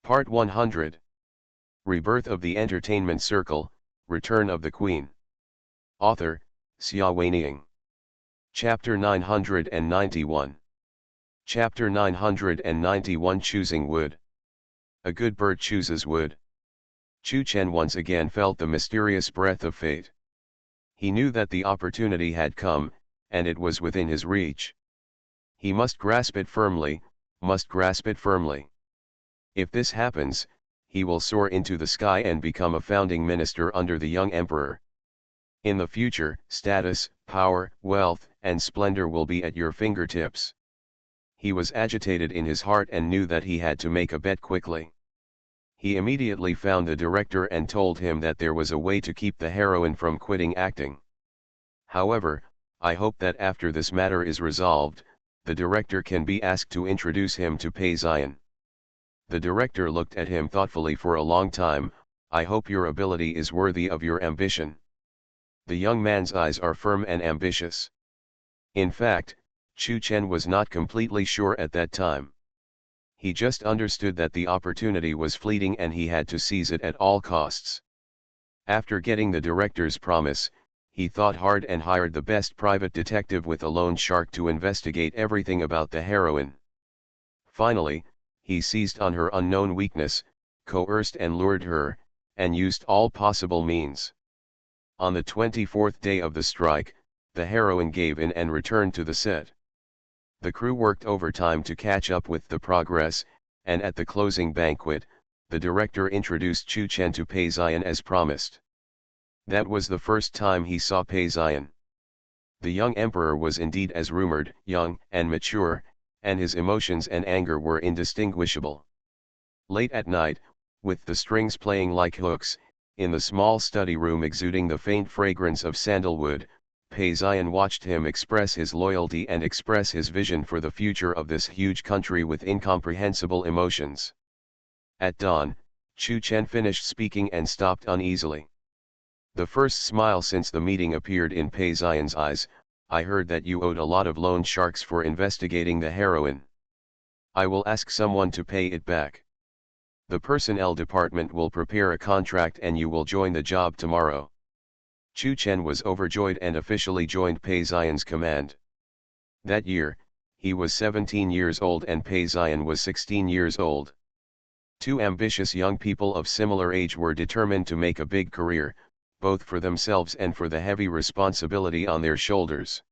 Part 100. Rebirth of the Entertainment Circle, Return of the Queen. Author, Xia Weining. Chapter 991. Chapter 991 Choosing Wood. A good bird chooses wood. Chu Chen once again felt the mysterious breath of fate. He knew that the opportunity had come, and it was within his reach. He must grasp it firmly, must grasp it firmly. If this happens, he will soar into the sky and become a founding minister under the young emperor. In the future, status, power, wealth, and splendor will be at your fingertips. He was agitated in his heart and knew that he had to make a bet quickly. He immediately found the director and told him that there was a way to keep the heroine from quitting acting. However, I hope that after this matter is resolved, the director can be asked to introduce him to Pei Zion. The director looked at him thoughtfully for a long time. I hope your ability is worthy of your ambition. The young man's eyes are firm and ambitious. In fact, Chu Chen was not completely sure at that time. He just understood that the opportunity was fleeting and he had to seize it at all costs. After getting the director's promise, he thought hard and hired the best private detective with a loan shark to investigate everything about the heroine. Finally, he seized on her unknown weakness, coerced and lured her, and used all possible means. On the 24th day of the strike, the heroine gave in and returned to the set. The crew worked overtime to catch up with the progress, and at the closing banquet, the director introduced Chu Chen to Pei Zion as promised. That was the first time he saw Pei Zion. The young emperor was indeed as rumored, young and mature, and his emotions and anger were indistinguishable. Late at night, with the strings playing like hooks, in the small study room exuding the faint fragrance of sandalwood, Pei Zion watched him express his loyalty and express his vision for the future of this huge country with incomprehensible emotions. At dawn, Chu Chen finished speaking and stopped uneasily. The first smile since the meeting appeared in Pei Zion's eyes. I heard that you owed a lot of loan sharks for investigating the heroine. I will ask someone to pay it back. The personnel department will prepare a contract and you will join the job tomorrow. Chu Chen was overjoyed and officially joined Pei Zion's command. That year, he was 17 years old and Pei Zion was 16 years old. Two ambitious young people of similar age were determined to make a big career, both for themselves and for the heavy responsibility on their shoulders.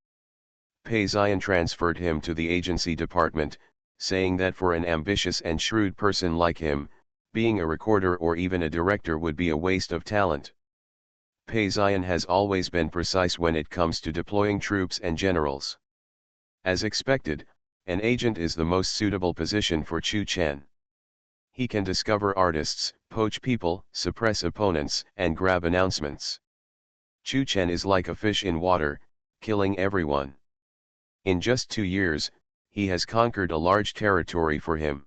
Pei Zion transferred him to the agency department, saying that for an ambitious and shrewd person like him, being a recorder or even a director would be a waste of talent. Pei Zion has always been precise when it comes to deploying troops and generals. As expected, an agent is the most suitable position for Chu Chen. He can discover artists, poach people, suppress opponents, and grab announcements. Chu Chen is like a fish in water, killing everyone. In just 2 years, he has conquered a large territory for him.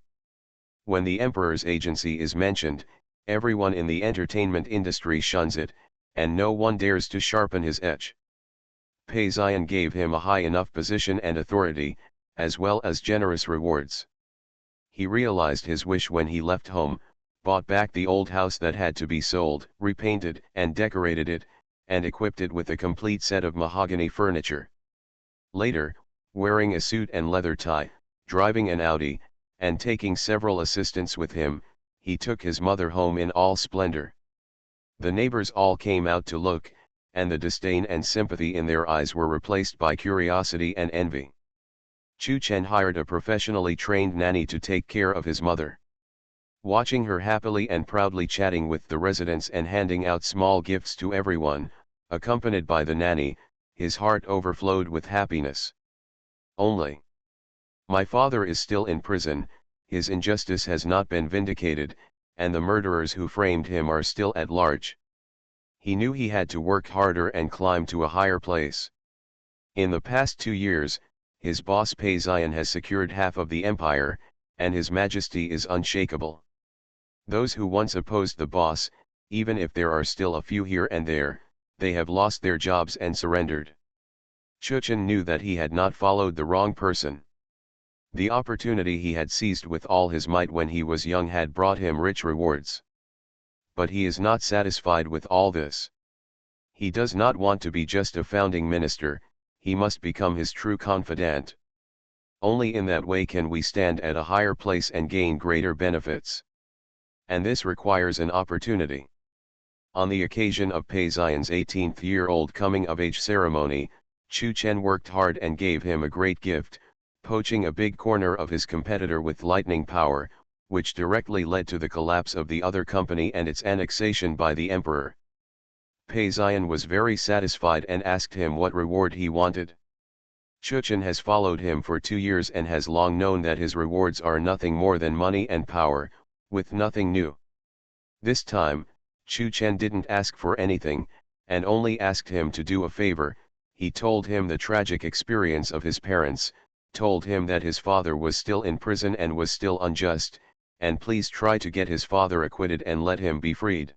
When the emperor's agency is mentioned, everyone in the entertainment industry shuns it, and no one dares to sharpen his edge. Pei Zion gave him a high enough position and authority, as well as generous rewards. He realized his wish when he left home, bought back the old house that had to be sold, repainted and decorated it, and equipped it with a complete set of mahogany furniture. Later, wearing a suit and leather tie, driving an Audi, and taking several assistants with him, he took his mother home in all splendor. The neighbors all came out to look, and the disdain and sympathy in their eyes were replaced by curiosity and envy. Chu Chen hired a professionally trained nanny to take care of his mother. Watching her happily and proudly chatting with the residents and handing out small gifts to everyone, accompanied by the nanny, his heart overflowed with happiness. Only, my father is still in prison, his injustice has not been vindicated, and the murderers who framed him are still at large. He knew he had to work harder and climb to a higher place. In the past 2 years, his boss Pei Zion has secured half of the empire, and his majesty is unshakable. Those who once opposed the boss, even if there are still a few here and there, they have lost their jobs and surrendered. Chu Chen knew that he had not followed the wrong person. The opportunity he had seized with all his might when he was young had brought him rich rewards. But he is not satisfied with all this. He does not want to be just a founding minister, he must become his true confidant. Only in that way can we stand at a higher place and gain greater benefits. And this requires an opportunity. On the occasion of Pei Xian's 18th-year-old coming-of-age ceremony, Chu Chen worked hard and gave him a great gift, poaching a big corner of his competitor with lightning power, which directly led to the collapse of the other company and its annexation by the emperor. Pei Xian was very satisfied and asked him what reward he wanted. Chu Chen has followed him for 2 years and has long known that his rewards are nothing more than money and power, with nothing new. This time, Chu Chen didn't ask for anything, and only asked him to do a favor. He told him the tragic experience of his parents, told him that his father was still in prison and was still unjust, and please try to get his father acquitted and let him be freed.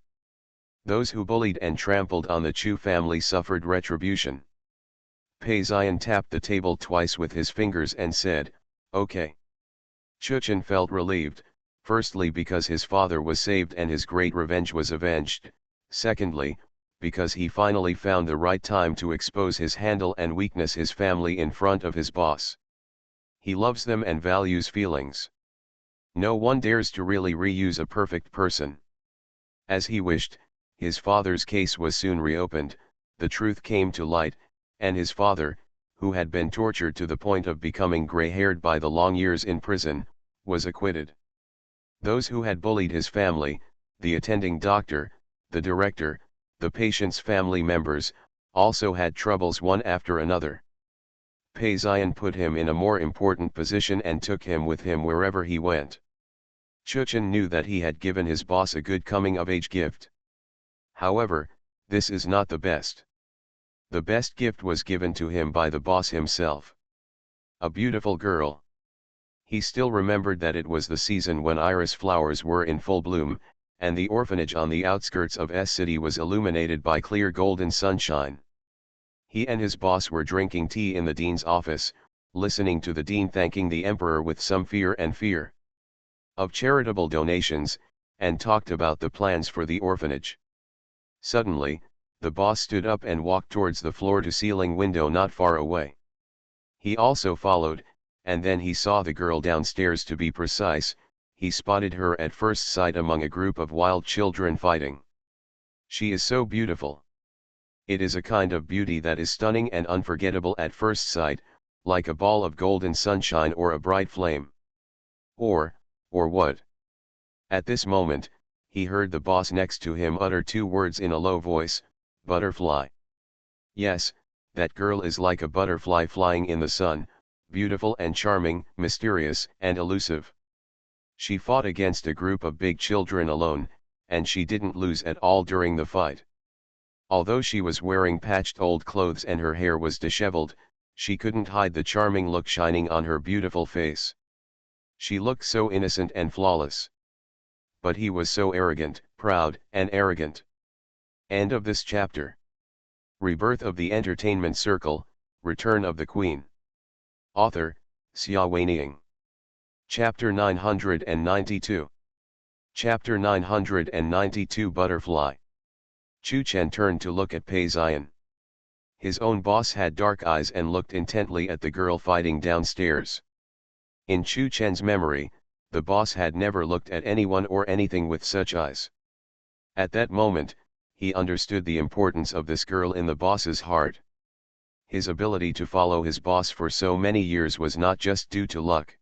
Those who bullied and trampled on the Chu family suffered retribution. Pei Xian tapped the table twice with his fingers and said, "Okay." Chu Chen felt relieved, firstly because his father was saved and his great revenge was avenged, secondly, because he finally found the right time to expose his handle and weakness his family in front of his boss. He loves them and values feelings. No one dares to really reuse a perfect person. As he wished, his father's case was soon reopened, the truth came to light, and his father, who had been tortured to the point of becoming gray-haired by the long years in prison, was acquitted. Those who had bullied his family, the attending doctor, the director, the patient's family members, also had troubles one after another. Pei Xian put him in a more important position and took him with him wherever he went. Chu Chen knew that he had given his boss a good coming-of-age gift. However, this is not the best. The best gift was given to him by the boss himself. A beautiful girl. He still remembered that it was the season when iris flowers were in full bloom, and the orphanage on the outskirts of S City was illuminated by clear golden sunshine. He and his boss were drinking tea in the dean's office, listening to the dean thanking the emperor with some fear of charitable donations, and talked about the plans for the orphanage. Suddenly, the boss stood up and walked towards the floor-to-ceiling window not far away. He also followed, and then he saw the girl downstairs. To be precise, he spotted her at first sight among a group of wild children fighting. She is so beautiful. It is a kind of beauty that is stunning and unforgettable at first sight, like a ball of golden sunshine or a bright flame. Or what? At this moment, he heard the boss next to him utter 2 words in a low voice, "Butterfly." Yes, that girl is like a butterfly flying in the sun, beautiful and charming, mysterious and elusive. She fought against a group of big children alone, and she didn't lose at all during the fight. Although she was wearing patched old clothes and her hair was disheveled, she couldn't hide the charming look shining on her beautiful face. She looked so innocent and flawless. But he was so arrogant, proud, and arrogant. End of this chapter. Rebirth of the Entertainment Circle, Return of the Queen. Author, Xia Weining. Chapter 992. Chapter 992 Butterfly. Chu Chen turned to look at Pei Xian. His own boss had dark eyes and looked intently at the girl fighting downstairs. In Chu Chen's memory, the boss had never looked at anyone or anything with such eyes. At that moment, he understood the importance of this girl in the boss's heart. His ability to follow his boss for so many years was not just due to luck.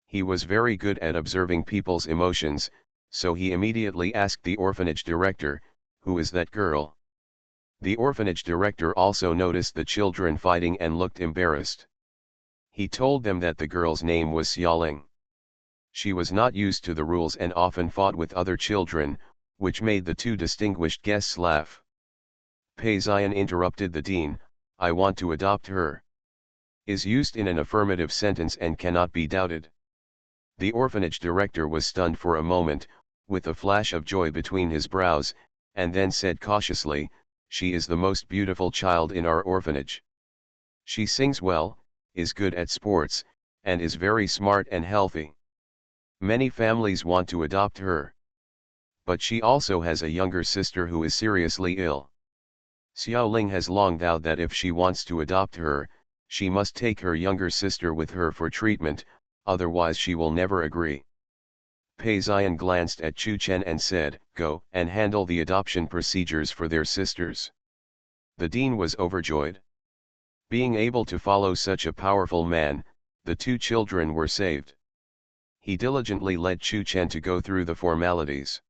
He was very good at observing people's emotions, so he immediately asked the orphanage director, "Who is that girl?" The orphanage director also noticed the children fighting and looked embarrassed. He told them that the girl's name was Xiaoling. She was not used to the rules and often fought with other children, which made the 2 distinguished guests laugh. Pei Xian interrupted the dean, "I want to adopt her." Is used in an affirmative sentence and cannot be doubted. The orphanage director was stunned for a moment, with a flash of joy between his brows, and then said cautiously, "She is the most beautiful child in our orphanage. She sings well, is good at sports, and is very smart and healthy. Many families want to adopt her. But she also has a younger sister who is seriously ill. Xiaoling has long vowed that if she wants to adopt her, she must take her younger sister with her for treatment, otherwise she will never agree. Pei Ziyan glanced at Chu Chen and said, "Go and handle the adoption procedures for their sisters." The dean was overjoyed. Being able to follow such a powerful man, the two children were saved. He diligently led Chu Chen to go through the formalities.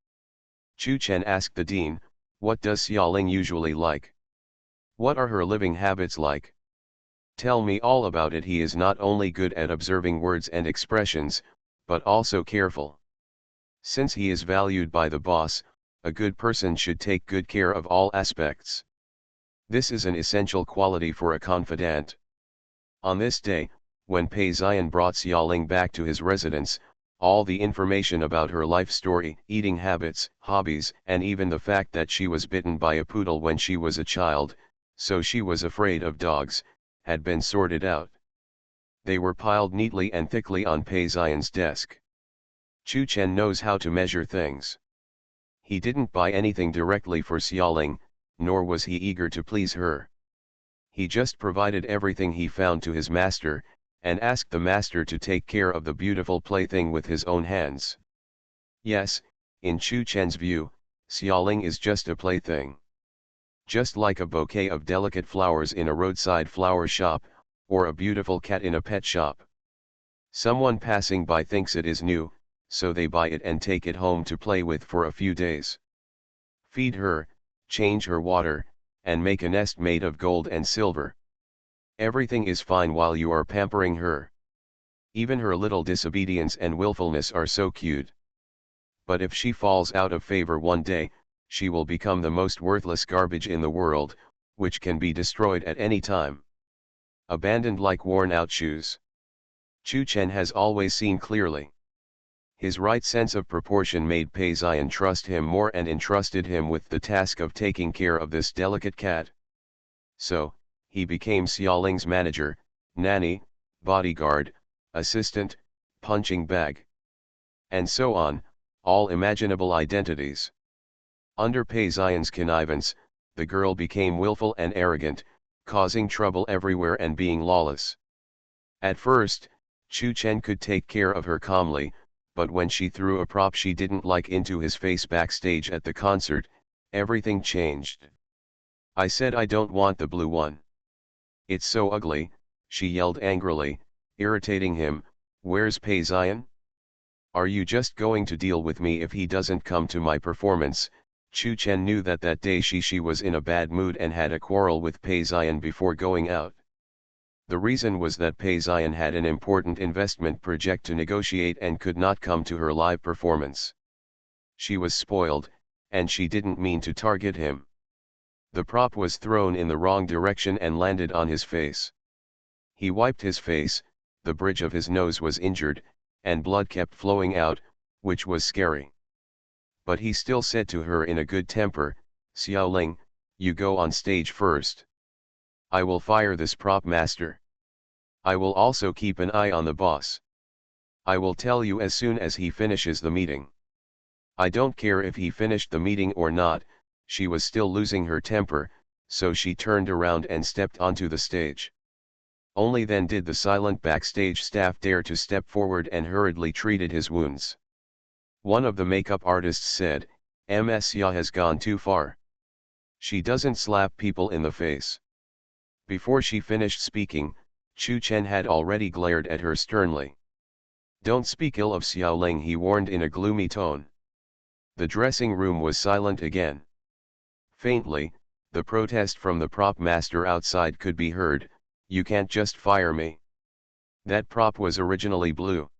Chu Chen asked the dean, "What does Xiaoling usually like? What are her living habits like? Tell me all about it." He is not only good at observing words and expressions, but also careful. Since he is valued by the boss, a good person should take good care of all aspects. This is an essential quality for a confidant. On this day, when Pei Ziyan brought Xiaoling back to his residence, all the information about her life story, eating habits, hobbies, and even the fact that she was bitten by a poodle when she was a child, so she was afraid of dogs, had been sorted out. They were piled neatly and thickly on Pei Ziyan's desk. Chu Chen knows how to measure things. He didn't buy anything directly for Xiaoling, nor was he eager to please her. He just provided everything he found to his master, and asked the master to take care of the beautiful plaything with his own hands. Yes, in Chu Chen's view, Xiaoling is just a plaything. Just like a bouquet of delicate flowers in a roadside flower shop, or a beautiful cat in a pet shop. Someone passing by thinks it is new, so they buy it and take it home to play with for a few days. Feed her, change her water, and make a nest made of gold and silver. Everything is fine while you are pampering her. Even her little disobedience and willfulness are so cute. But if she falls out of favor one day, she will become the most worthless garbage in the world, which can be destroyed at any time. Abandoned like worn-out shoes. Chu Chen has always seen clearly. His right sense of proportion made Pei Ziyan trust him more and entrusted him with the task of taking care of this delicate cat. So, he became Xiaoling's manager, nanny, bodyguard, assistant, punching bag. And so on, all imaginable identities. Under Pei Ziyan's connivance, the girl became willful and arrogant, causing trouble everywhere and being lawless. At first, Chu Chen could take care of her calmly, but when she threw a prop she didn't like into his face backstage at the concert, everything changed. "I said I don't want the blue one. It's so ugly," she yelled angrily, irritating him. "Where's Pei Ziyan? Are you just going to deal with me if he doesn't come to my performance?" Chu Chen knew that that day she was in a bad mood and had a quarrel with Pei Ziyan before going out. The reason was that Pei Ziyan had an important investment project to negotiate and could not come to her live performance. She was spoiled, and she didn't mean to target him. The prop was thrown in the wrong direction and landed on his face. He wiped his face, the bridge of his nose was injured, and blood kept flowing out, which was scary. But he still said to her in a good temper, "Xiaoling, you go on stage first. I will fire this prop master. I will also keep an eye on the boss. I will tell you as soon as he finishes the meeting." I don't care if he finished the meeting or not, she was still losing her temper, so she turned around and stepped onto the stage. Only then did the silent backstage staff dare to step forward and hurriedly treated his wounds. One of the makeup artists said, "Ms. Xia has gone too far. She doesn't slap people in the face." Before she finished speaking, Chu Chen had already glared at her sternly. "Don't speak ill of Xiaoling," he warned in a gloomy tone. The dressing room was silent again. Faintly, the protest from the prop master outside could be heard, "You can't just fire me. That prop was originally blue.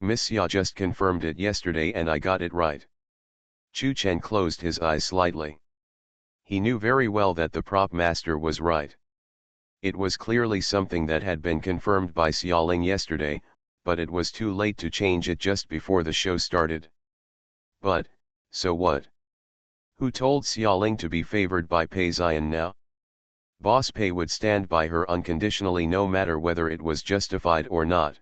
Miss Xia just confirmed it yesterday and I got it right." Chu Chen closed his eyes slightly. He knew very well that the prop master was right. It was clearly something that had been confirmed by Xiaoling yesterday, but it was too late to change it just before the show started. But, so what? Who told Xiaoling to be favored by Pei Ziyan now? Boss Pei would stand by her unconditionally no matter whether it was justified or not.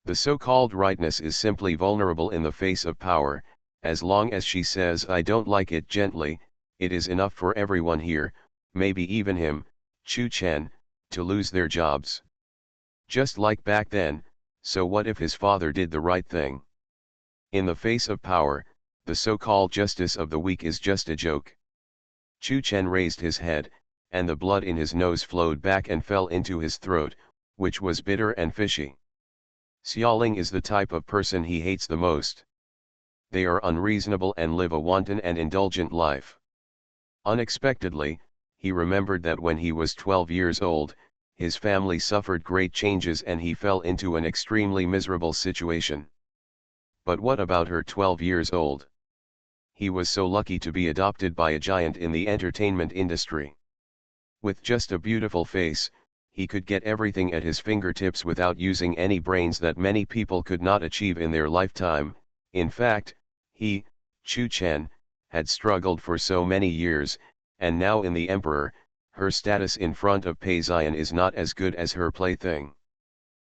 The so-called rightness is simply vulnerable in the face of power. As long as she says I don't like it gently, it is enough for everyone here, maybe even him, Chu Chen, to lose their jobs. Just like back then, so what if his father did the right thing? In the face of power, the so-called justice of the weak is just a joke. Chu Chen raised his head, and the blood in his nose flowed back and fell into his throat, which was bitter and fishy. Xiaoling is the type of person he hates the most. They are unreasonable and live a wanton and indulgent life. Unexpectedly, he remembered that when he was 12 years old, his family suffered great changes and he fell into an extremely miserable situation. But what about her 12 years old? He was so lucky to be adopted by a giant in the entertainment industry. With just a beautiful face, he could get everything at his fingertips without using any brains that many people could not achieve in their lifetime. In fact, he, Chu Chen, had struggled for so many years, and now in the emperor, her status in front of Pei Ziyan is not as good as her plaything.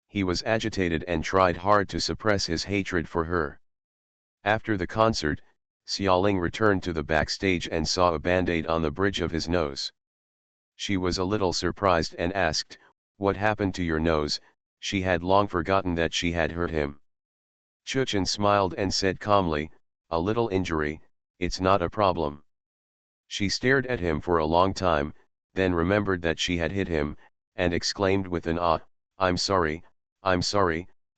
He was agitated and tried hard to suppress his hatred for her. After the concert, Xiaoling returned to the backstage and saw a band-aid on the bridge of his nose. She was a little surprised and asked, "What happened to your nose?" She had long forgotten that she had hurt him. Chu Chen smiled and said calmly, "A little injury, it's not a problem." She stared at him for a long time, then remembered that she had hit him, and exclaimed with an I'm sorry,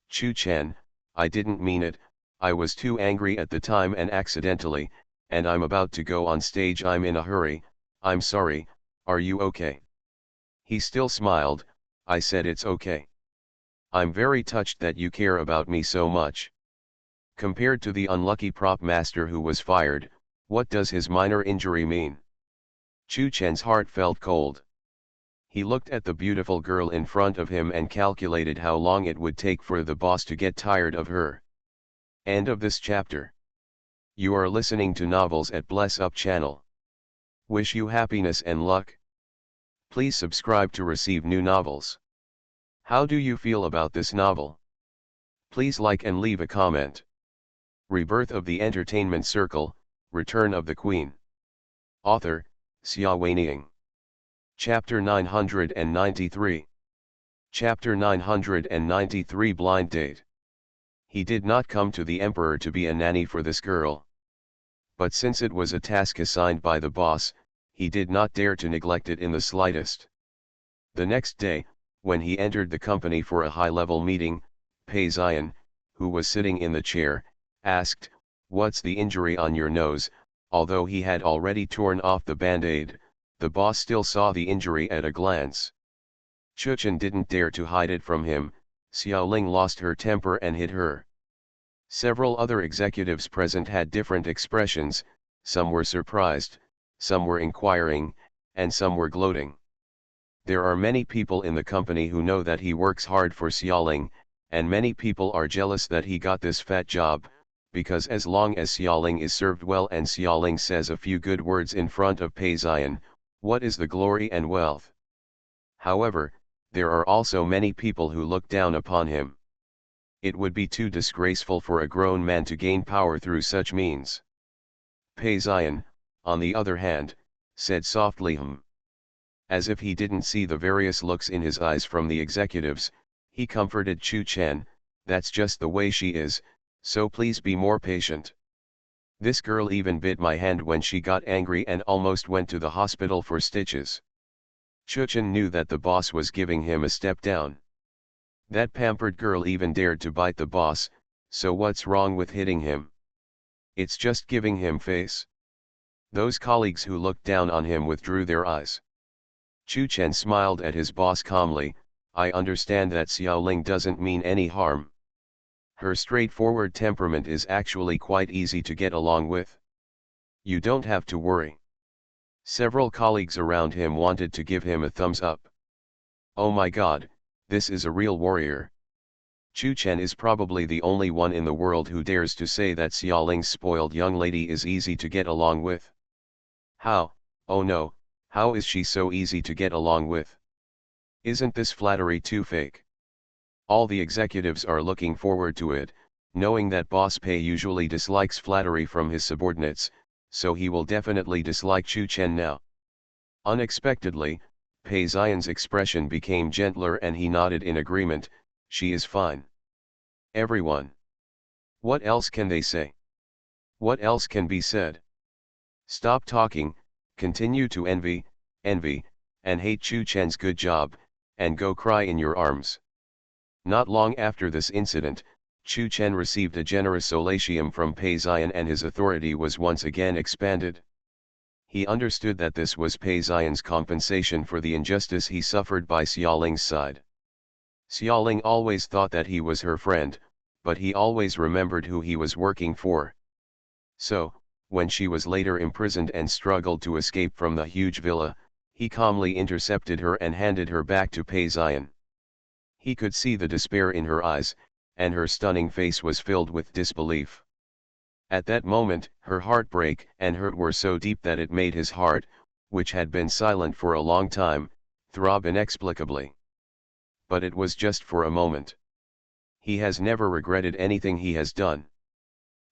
Chu Chen, I didn't mean it, I was too angry at the time and accidentally, and I'm about to go on stage, I'm in a hurry, I'm sorry, are you okay?" He still smiled. "I said it's okay. I'm very touched that you care about me so much." Compared to the unlucky prop master who was fired, what does his minor injury mean? Chu Chen's heart felt cold. He looked at the beautiful girl in front of him and calculated how long it would take for the boss to get tired of her. End of this chapter. You are listening to Novels at Bless Up channel. Wish you happiness and luck. Please subscribe to receive new novels. How do you feel about this novel? Please like and leave a comment. Rebirth of the Entertainment Circle, Return of the Queen. Author, Xia Weiniang. Chapter 993. Chapter 993 Blind Date. He did not come to the emperor to be a nanny for this girl. But since it was a task assigned by the boss, he did not dare to neglect it in the slightest. The next day, when he entered the company for a high-level meeting, Pei Ziyan, who was sitting in the chair, asked, "What's the injury on your nose?" Although he had already torn off the band-aid, the boss still saw the injury at a glance. Chu Chen didn't dare to hide it from him. Xiaoling lost her temper and hit her. Several other executives present had different expressions, some were surprised, some were inquiring, and some were gloating. There are many people in the company who know that he works hard for Xiaoling, and many people are jealous that he got this fat job, because as long as Xiaoling is served well and Xiaoling says a few good words in front of Pei Ziyan, what is the glory and wealth? However, there are also many people who look down upon him. It would be too disgraceful for a grown man to gain power through such means. Pei Ziyan, on the other hand, said softly as if he didn't see the various looks in his eyes from the executives. He comforted Chu Chen, "That's just the way she is, so please be more patient. This girl even bit my hand when she got angry and almost went to the hospital for stitches." Chu Chen knew that the boss was giving him a step down. That pampered girl even dared to bite the boss, so what's wrong with hitting him? It's just giving him face. Those colleagues who looked down on him withdrew their eyes. Chu Chen smiled at his boss calmly, "I understand that Xiaoling doesn't mean any harm. Her straightforward temperament is actually quite easy to get along with. You don't have to worry." Several colleagues around him wanted to give him a thumbs up. "Oh my God, this is a real warrior." Chu Chen is probably the only one in the world who dares to say that Xiaoling's spoiled young lady is easy to get along with. How, oh no, how is she so easy to get along with? Isn't this flattery too fake? All the executives are looking forward to it, knowing that Boss Pei usually dislikes flattery from his subordinates, so he will definitely dislike Chu Chen now. Unexpectedly, Pei Xian's expression became gentler and he nodded in agreement. She is fine. Everyone. What else can they say? What else can be said? Stop talking, continue to envy, and hate Chu Chen's good job, and go cry in your arms. Not long after this incident, Chu Chen received a generous solatium from Pei Xian and his authority was once again expanded. He understood that this was Pei Xian's compensation for the injustice he suffered by Xiaoling's side. Xiaoling always thought that he was her friend, but he always remembered who he was working for. So, when she was later imprisoned and struggled to escape from the huge villa, he calmly intercepted her and handed her back to Pei Xian. He could see the despair in her eyes, and her stunning face was filled with disbelief. At that moment, her heartbreak and hurt were so deep that it made his heart, which had been silent for a long time, throb inexplicably. But it was just for a moment. He has never regretted anything he has done.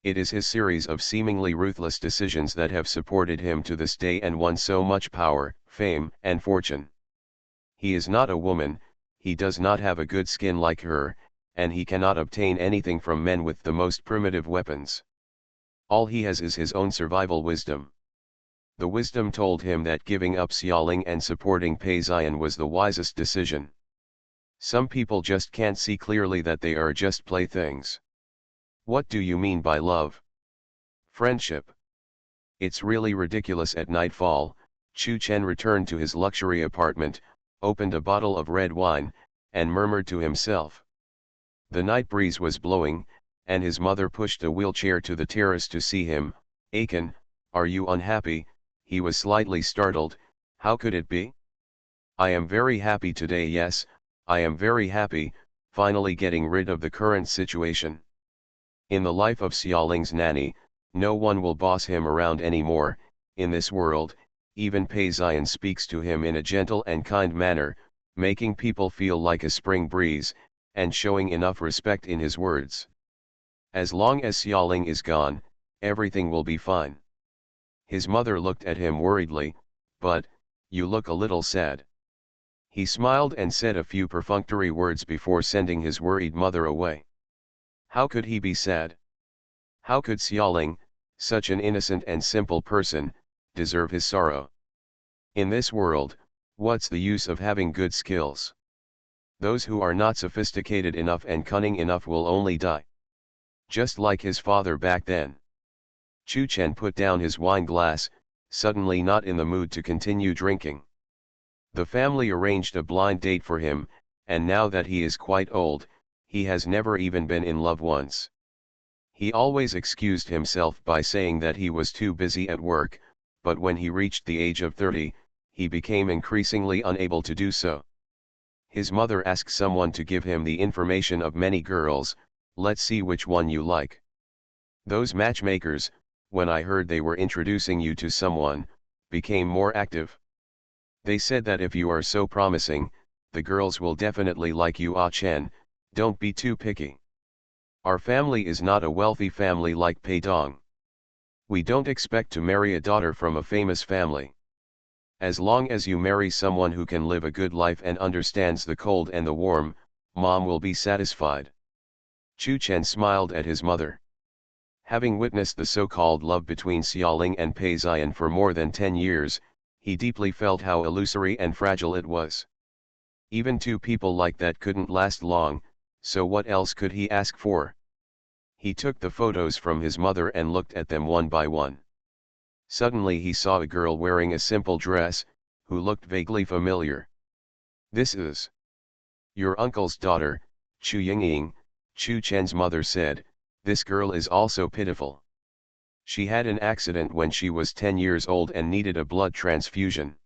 It is his series of seemingly ruthless decisions that have supported him to this day and won so much power, fame, and fortune. He is not a woman, he does not have a good skin like her, and he cannot obtain anything from men with the most primitive weapons. All he has is his own survival wisdom. The wisdom told him that giving up Xiaoling and supporting Pei Xian was the wisest decision. Some people just can't see clearly that they are just playthings. What do you mean by love? Friendship. It's really ridiculous. At nightfall, Chu Chen returned to his luxury apartment, opened a bottle of red wine, and murmured to himself. The night breeze was blowing, and his mother pushed a wheelchair to the terrace to see him. "Aiken, are you unhappy?" He was slightly startled. How could it be? "I am very happy today. Yes, I am very happy, finally getting rid of the current situation. In the life of Xiaoling's nanny, no one will boss him around anymore. In this world, even Pei Xian speaks to him in a gentle and kind manner, making people feel like a spring breeze, and showing enough respect in his words. As long as Xiaoling is gone, everything will be fine." His mother looked at him worriedly. "But, you look a little sad." He smiled and said a few perfunctory words before sending his worried mother away. How could he be sad? How could Xiaoling, such an innocent and simple person, deserve his sorrow? In this world, what's the use of having good skills? Those who are not sophisticated enough and cunning enough will only die. Just like his father back then. Chu Chen put down his wine glass, suddenly not in the mood to continue drinking. The family arranged a blind date for him, and now that he is quite old, he has never even been in love once. He always excused himself by saying that he was too busy at work, but when he reached the age of 30, he became increasingly unable to do so. His mother asked someone to give him the information of many girls. "Let's see which one you like." Those matchmakers, when I heard they were introducing you to someone, became more active. They said that if you are so promising, the girls will definitely like you. Ah Chen, don't be too picky. Our family is not a wealthy family like Pei Dong. We don't expect to marry a daughter from a famous family. As long as you marry someone who can live a good life and understands the cold and the warm, Mom will be satisfied. Chu Chen smiled at his mother. Having witnessed the so-called love between Xiaoling and Pei Xian for more than 10 years, he deeply felt how illusory and fragile it was. Even two people like that couldn't last long, so what else could he ask for? He took the photos from his mother and looked at them one by one. Suddenly he saw a girl wearing a simple dress, who looked vaguely familiar. "This is your uncle's daughter, Chu Yingying," Chu Chen's mother said. "This girl is also pitiful. She had an accident when she was 10 years old and needed a blood transfusion.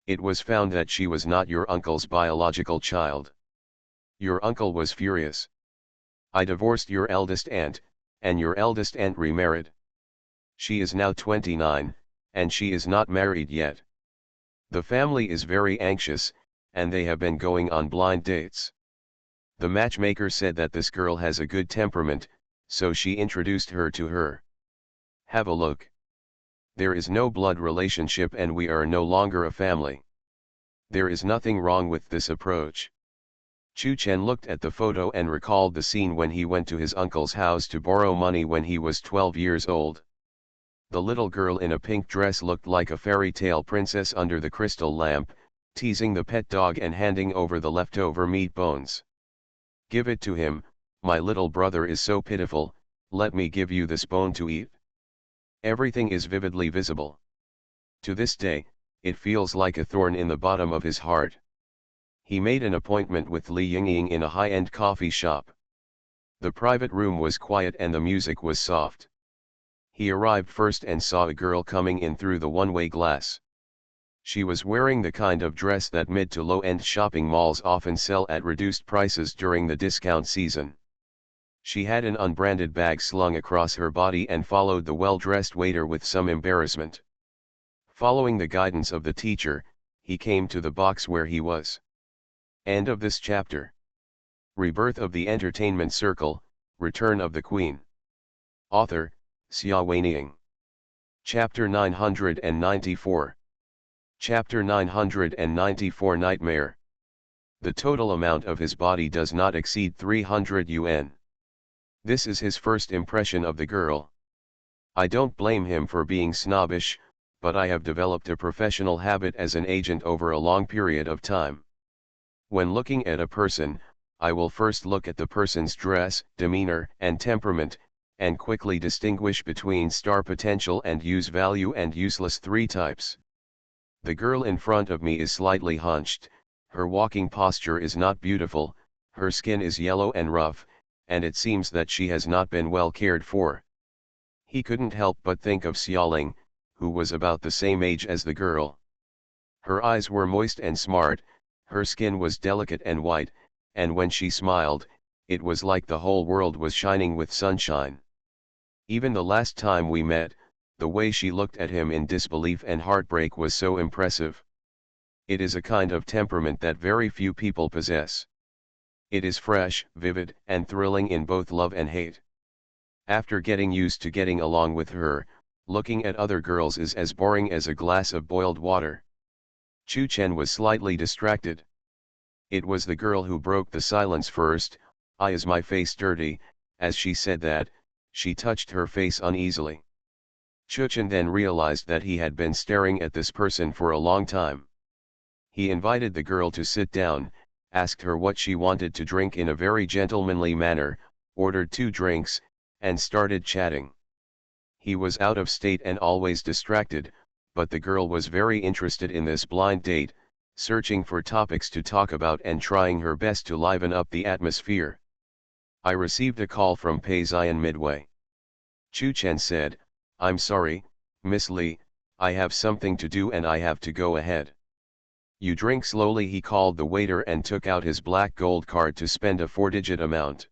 It was found that she was not your uncle's biological child. Your uncle was furious. I divorced your eldest aunt, and your eldest aunt remarried. She is now 29, and she is not married yet. The family is very anxious, and they have been going on blind dates. The matchmaker said that this girl has a good temperament, so she introduced her to her. Have a look. There is no blood relationship and we are no longer a family. There is nothing wrong with this approach. Chu Chen looked at the photo and recalled the scene when he went to his uncle's house to borrow money when he was 12 years old. The little girl in a pink dress looked like a fairy tale princess under the crystal lamp, teasing the pet dog and handing over the leftover meat bones. Give it to him, my little brother is so pitiful, let me give you this bone to eat. Everything is vividly visible. To this day, it feels like a thorn in the bottom of his heart. He made an appointment with Li Yingying in a high-end coffee shop. The private room was quiet and the music was soft. He arrived first and saw a girl coming in through the one-way glass. She was wearing the kind of dress that mid to low-end shopping malls often sell at reduced prices during the discount season. She had an unbranded bag slung across her body and followed the well-dressed waiter with some embarrassment. Following the guidance of the teacher, he came to the box where he was. End of this chapter. Rebirth of the Entertainment Circle, Return of the Queen. Author, Xia Weiniang. Chapter 994. Chapter 994 Nightmare. The total amount of his body does not exceed 300 yuan. This is his first impression of the girl. I don't blame him for being snobbish, but I have developed a professional habit as an agent over a long period of time. When looking at a person, I will first look at the person's dress, demeanor, and temperament, and quickly distinguish between star potential and use value and useless three types. The girl in front of me is slightly hunched, her walking posture is not beautiful, her skin is yellow and rough, and it seems that she has not been well cared for. He couldn't help but think of Xiaoling, who was about the same age as the girl. Her eyes were moist and smart, her skin was delicate and white, and when she smiled, it was like the whole world was shining with sunshine. Even the last time we met, the way she looked at him in disbelief and heartbreak was so impressive. It is a kind of temperament that very few people possess. It is fresh, vivid, and thrilling in both love and hate. After getting used to getting along with her, looking at other girls is as boring as a glass of boiled water. Chu Chen was slightly distracted. It was the girl who broke the silence first. Is my face dirty? As she said that, she touched her face uneasily. Chu Chen then realized that he had been staring at this person for a long time. He invited the girl to sit down, asked her what she wanted to drink in a very gentlemanly manner, ordered 2 drinks, and started chatting. He was out of state and always distracted, but the girl was very interested in this blind date, searching for topics to talk about and trying her best to liven up the atmosphere. I received a call from Pei Zian midway. Chu Chen said, I'm sorry, Miss Li, I have something to do and I have to go ahead. You drink slowly. He called the waiter and took out his black gold card to spend a 4-digit amount.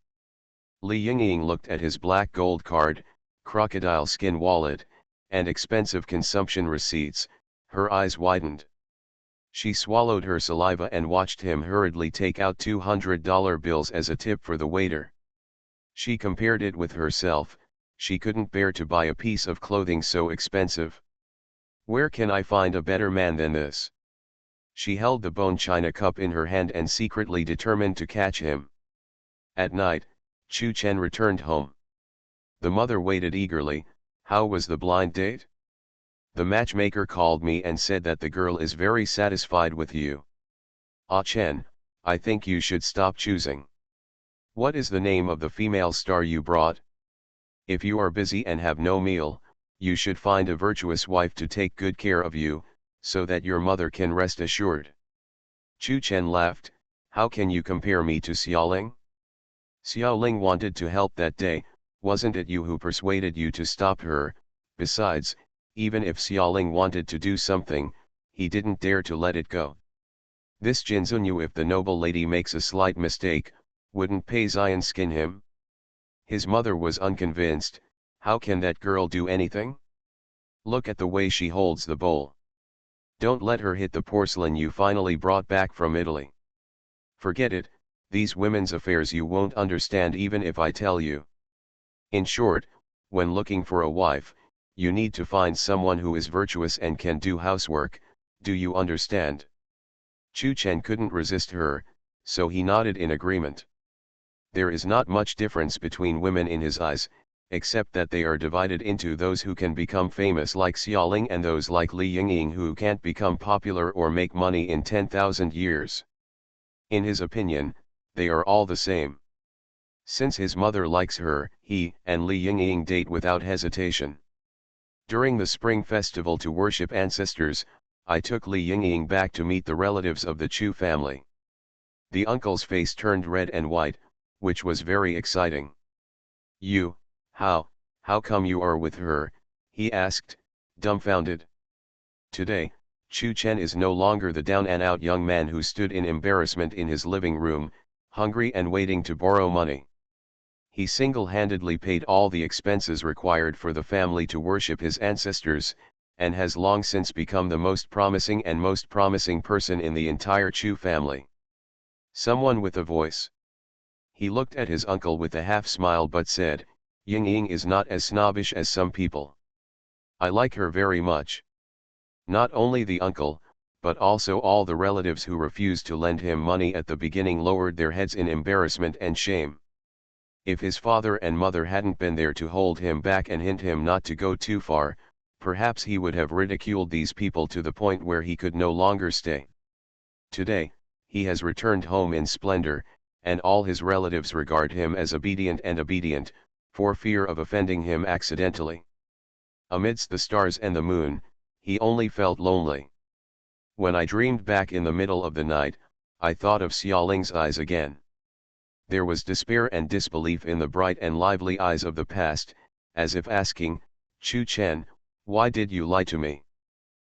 Li Yingying looked at his black gold card, crocodile skin wallet, and expensive consumption receipts. Her eyes widened. She swallowed her saliva and watched him hurriedly take out $200 bills as a tip for the waiter. She compared it with herself. She couldn't bear to buy a piece of clothing so expensive. Where can I find a better man than this? She held the bone china cup in her hand and secretly determined to catch him. At night, Chu Chen returned home. The mother waited eagerly. How was the blind date? The matchmaker called me and said that the girl is very satisfied with you. Ah Chen, I think you should stop choosing. What is the name of the female star you brought? If you are busy and have no meal, you should find a virtuous wife to take good care of you, so that your mother can rest assured. Chu Chen laughed. How can you compare me to Xiaoling? Xiaoling wanted to help that day, wasn't it you who persuaded you to stop her? Besides, even if Xiaoling wanted to do something, he didn't dare to let it go. This Jinzunyu, if the noble lady makes a slight mistake, wouldn't Pei Zian skin him? His mother was unconvinced. How can that girl do anything? Look at the way she holds the bowl. Don't let her hit the porcelain you finally brought back from Italy. Forget it, These women's affairs you won't understand even if I tell you. In short, when looking for a wife, you need to find someone who is virtuous and can do housework, do you understand? Chu Chen couldn't resist her, so he nodded in agreement. There is not much difference between women in his eyes, except that they are divided into those who can become famous like Xiaoling and those like Li Yingying who can't become popular or make money in 10,000 years. In his opinion, they are all the same. Since his mother likes her, he and Li Yingying date without hesitation. During the spring festival to worship ancestors, I took Li Yingying back to meet the relatives of the Chu family. The uncle's face turned red and white, which was very exciting. "You, how come you are with her?" he asked, dumbfounded. Today, Chu Chen is no longer the down-and-out young man who stood in embarrassment in his living room, hungry and waiting to borrow money. He single-handedly paid all the expenses required for the family to worship his ancestors, and has long since become the most promising person in the entire Chu family. Someone with a voice. He looked at his uncle with a half-smile but said, "Yingying is not as snobbish as some people. I like her very much." Not only the uncle, but also all the relatives who refused to lend him money at the beginning lowered their heads in embarrassment and shame. If his father and mother hadn't been there to hold him back and hint him not to go too far, perhaps he would have ridiculed these people to the point where he could no longer stay. Today, he has returned home in splendor, and all his relatives regard him as obedient, for fear of offending him accidentally. Amidst the stars and the moon, he only felt lonely. When I dreamed back in the middle of the night, I thought of Xiaoling's eyes again. There was despair and disbelief in the bright and lively eyes of the past, as if asking, "Chu Chen, why did you lie to me?"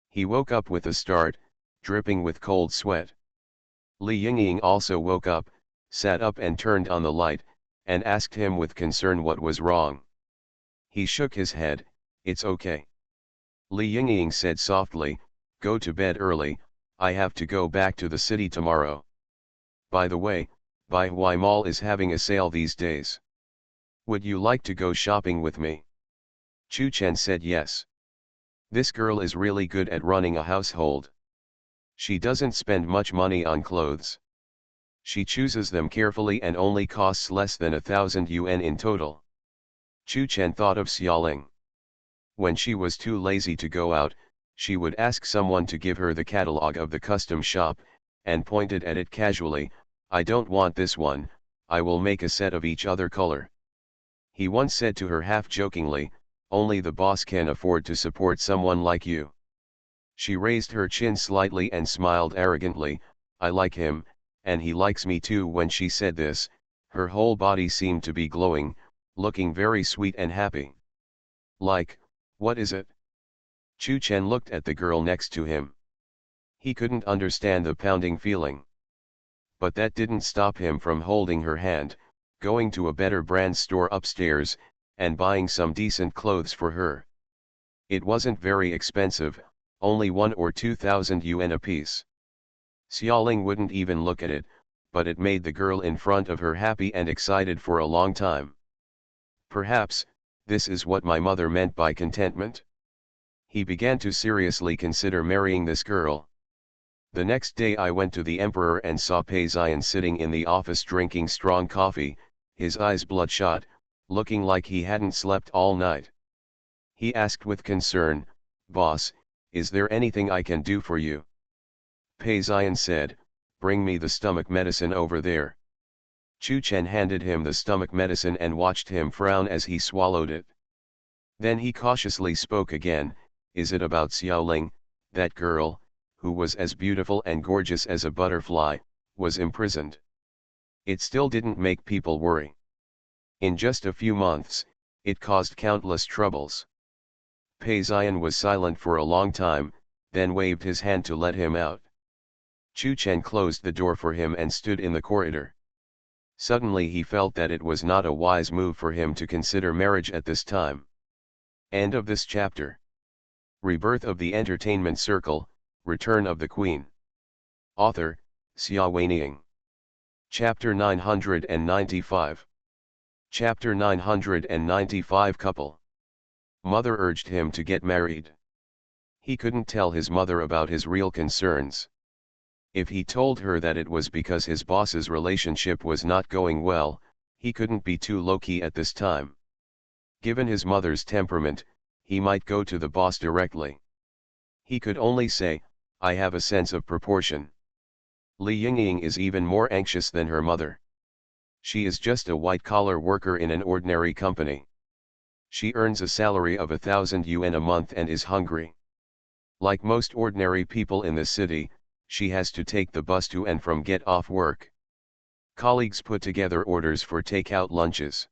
He woke up with a start, dripping with cold sweat. Li Yingying also woke up, sat up and turned on the light, and asked him with concern what was wrong. He shook his head, "It's okay." Li Yingying said softly, "Go to bed early, I have to go back to the city tomorrow. By the way, Baihui Mall is having a sale these days. Would you like to go shopping with me?" Chu Chen said yes. This girl is really good at running a household. She doesn't spend much money on clothes. She chooses them carefully and only costs less than 1,000 yuan in total. Chu Chen thought of Xiaoling. When she was too lazy to go out, she would ask someone to give her the catalog of the custom shop, and pointed at it casually, "I don't want this one, I will make a set of each other color." He once said to her half-jokingly, "Only the boss can afford to support someone like you." She raised her chin slightly and smiled arrogantly, "I like him, and he likes me too." When she said this, her whole body seemed to be glowing, looking very sweet and happy. "Like, what is it?" Chu Chen looked at the girl next to him. He couldn't understand the pounding feeling. But that didn't stop him from holding her hand, going to a better brand store upstairs, and buying some decent clothes for her. It wasn't very expensive, only 1 or 2,000 yuan apiece. Xiaoling wouldn't even look at it, but it made the girl in front of her happy and excited for a long time. Perhaps, this is what my mother meant by contentment. He began to seriously consider marrying this girl. The next day I went to the emperor and saw Pei Ziyan sitting in the office drinking strong coffee, his eyes bloodshot, looking like he hadn't slept all night. He asked with concern, "Boss, is there anything I can do for you?" Pei Ziyan said, "Bring me the stomach medicine over there." Chu Chen handed him the stomach medicine and watched him frown as he swallowed it. Then he cautiously spoke again, "Is it about Xiaoling, that girl, who was as beautiful and gorgeous as a butterfly, was imprisoned?" It still didn't make people worry. In just a few months, it caused countless troubles. Pei Ziyan was silent for a long time, then waved his hand to let him out. Chu Chen closed the door for him and stood in the corridor. Suddenly he felt that it was not a wise move for him to consider marriage at this time. End of this chapter. Rebirth of the Entertainment Circle, Return of the Queen. Author, Xia Weiniang. Chapter 995. Chapter 995 Couple. Mother urged him to get married. He couldn't tell his mother about his real concerns. If he told her that it was because his boss's relationship was not going well, he couldn't be too low-key at this time. Given his mother's temperament, he might go to the boss directly. He could only say, "I have a sense of proportion." Li Yingying is even more anxious than her mother. She is just a white-collar worker in an ordinary company. She earns a salary of 1,000 yuan a month and is hungry. Like most ordinary people in the city, she has to take the bus to and from get off work. Colleagues put together orders for takeout lunches.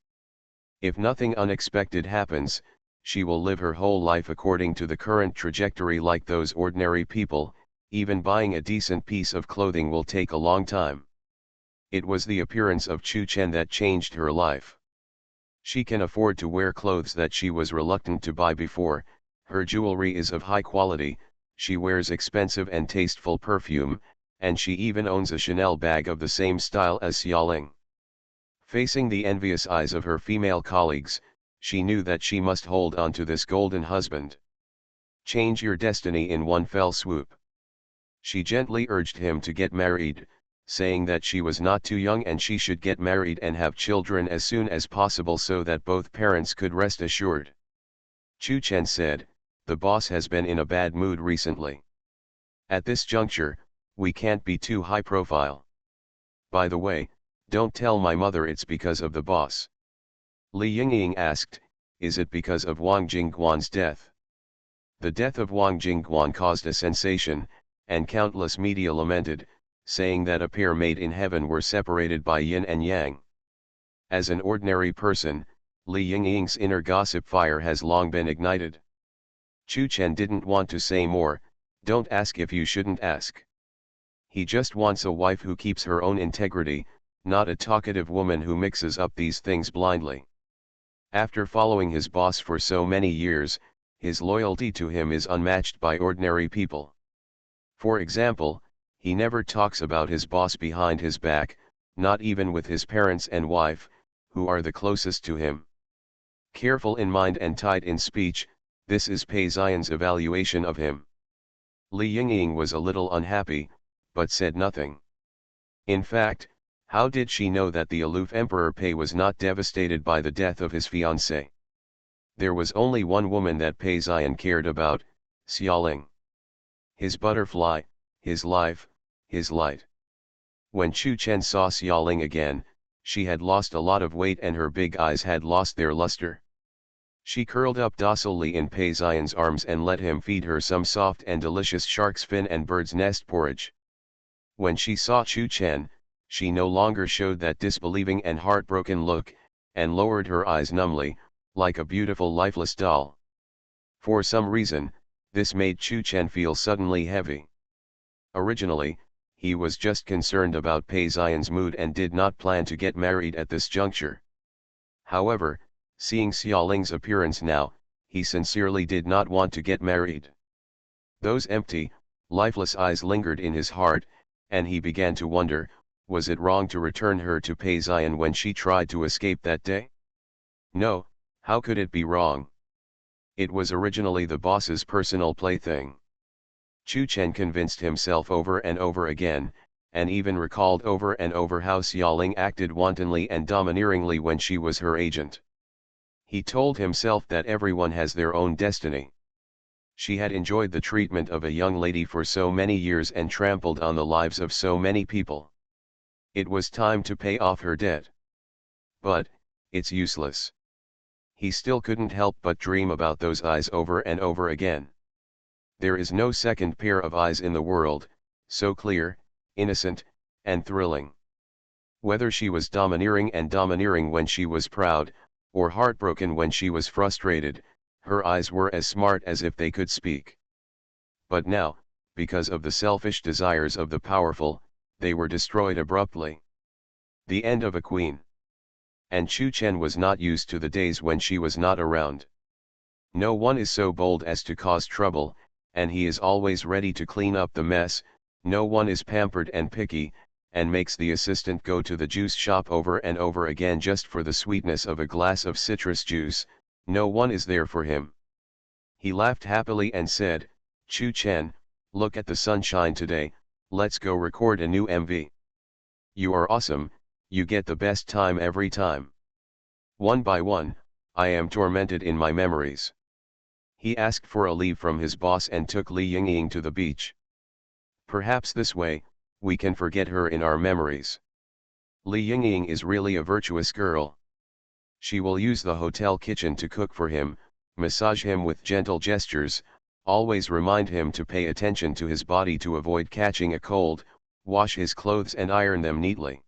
If nothing unexpected happens, she will live her whole life according to the current trajectory like those ordinary people. Even buying a decent piece of clothing will take a long time. It was the appearance of Chu Chen that changed her life. She can afford to wear clothes that she was reluctant to buy before, her jewelry is of high quality, she wears expensive and tasteful perfume, and she even owns a Chanel bag of the same style as Xiaoling. Facing the envious eyes of her female colleagues, she knew that she must hold on to this golden husband. Change your destiny in one fell swoop. She gently urged him to get married, saying that she was not too young and she should get married and have children as soon as possible so that both parents could rest assured. Chu Chen said, "The boss has been in a bad mood recently. At this juncture, we can't be too high profile. By the way, don't tell my mother it's because of the boss." Li Yingying asked, "Is it because of Wang Jingguan's death?" The death of Wang Jingguan caused a sensation, and countless media lamented, saying that a pair made in heaven were separated by yin and yang. As an ordinary person, Li Yingying's inner gossip fire has long been ignited. Chu Chen didn't want to say more, "Don't ask if you shouldn't ask." He just wants a wife who keeps her own integrity, not a talkative woman who mixes up these things blindly. After following his boss for so many years, his loyalty to him is unmatched by ordinary people. For example, he never talks about his boss behind his back, not even with his parents and wife, who are the closest to him. Careful in mind and tight in speech, this is Pei Xian's evaluation of him. Li Yingying was a little unhappy, but said nothing. In fact, how did she know that the aloof Emperor Pei was not devastated by the death of his fiancée? There was only one woman that Pei Xian cared about, Xiaoling. His butterfly, his life, his light. When Chu Chen saw Xiaoling again, she had lost a lot of weight and her big eyes had lost their luster. She curled up docilely in Pei Xian's arms and let him feed her some soft and delicious shark's fin and bird's nest porridge. When she saw Chu Chen, she no longer showed that disbelieving and heartbroken look, and lowered her eyes numbly, like a beautiful lifeless doll. For some reason, this made Chu Chen feel suddenly heavy. Originally, he was just concerned about Pei Xian's mood and did not plan to get married at this juncture. However, seeing Xiaoling's appearance now, he sincerely did not want to get married. Those empty, lifeless eyes lingered in his heart, and he began to wonder, was it wrong to return her to Pei Xian when she tried to escape that day? No, how could it be wrong? It was originally the boss's personal plaything. Chu Chen convinced himself over and over again, and even recalled over and over how Xiaoling acted wantonly and domineeringly when she was her agent. He told himself that everyone has their own destiny. She had enjoyed the treatment of a young lady for so many years and trampled on the lives of so many people. It was time to pay off her debt. But, it's useless. He still couldn't help but dream about those eyes over and over again. There is no second pair of eyes in the world, so clear, innocent, and thrilling. Whether she was domineering when she was proud, or heartbroken when she was frustrated, her eyes were as smart as if they could speak. But now, because of the selfish desires of the powerful, they were destroyed abruptly. The end of a queen. And Chu Chen was not used to the days when she was not around. No one is so bold as to cause trouble, and he is always ready to clean up the mess. No one is pampered and picky, and makes the assistant go to the juice shop over and over again just for the sweetness of a glass of citrus juice. No one is there for him. He laughed happily and said, "Chu Chen, look at the sunshine today, let's go record a new MV. You are awesome, you get the best time every time. One by one, I am tormented in my memories." He asked for a leave from his boss and took Li Yingying to the beach. "Perhaps this way, we can forget her in our memories. Li Yingying is really a virtuous girl. She will use the hotel kitchen to cook for him, massage him with gentle gestures, always remind him to pay attention to his body to avoid catching a cold, wash his clothes and iron them neatly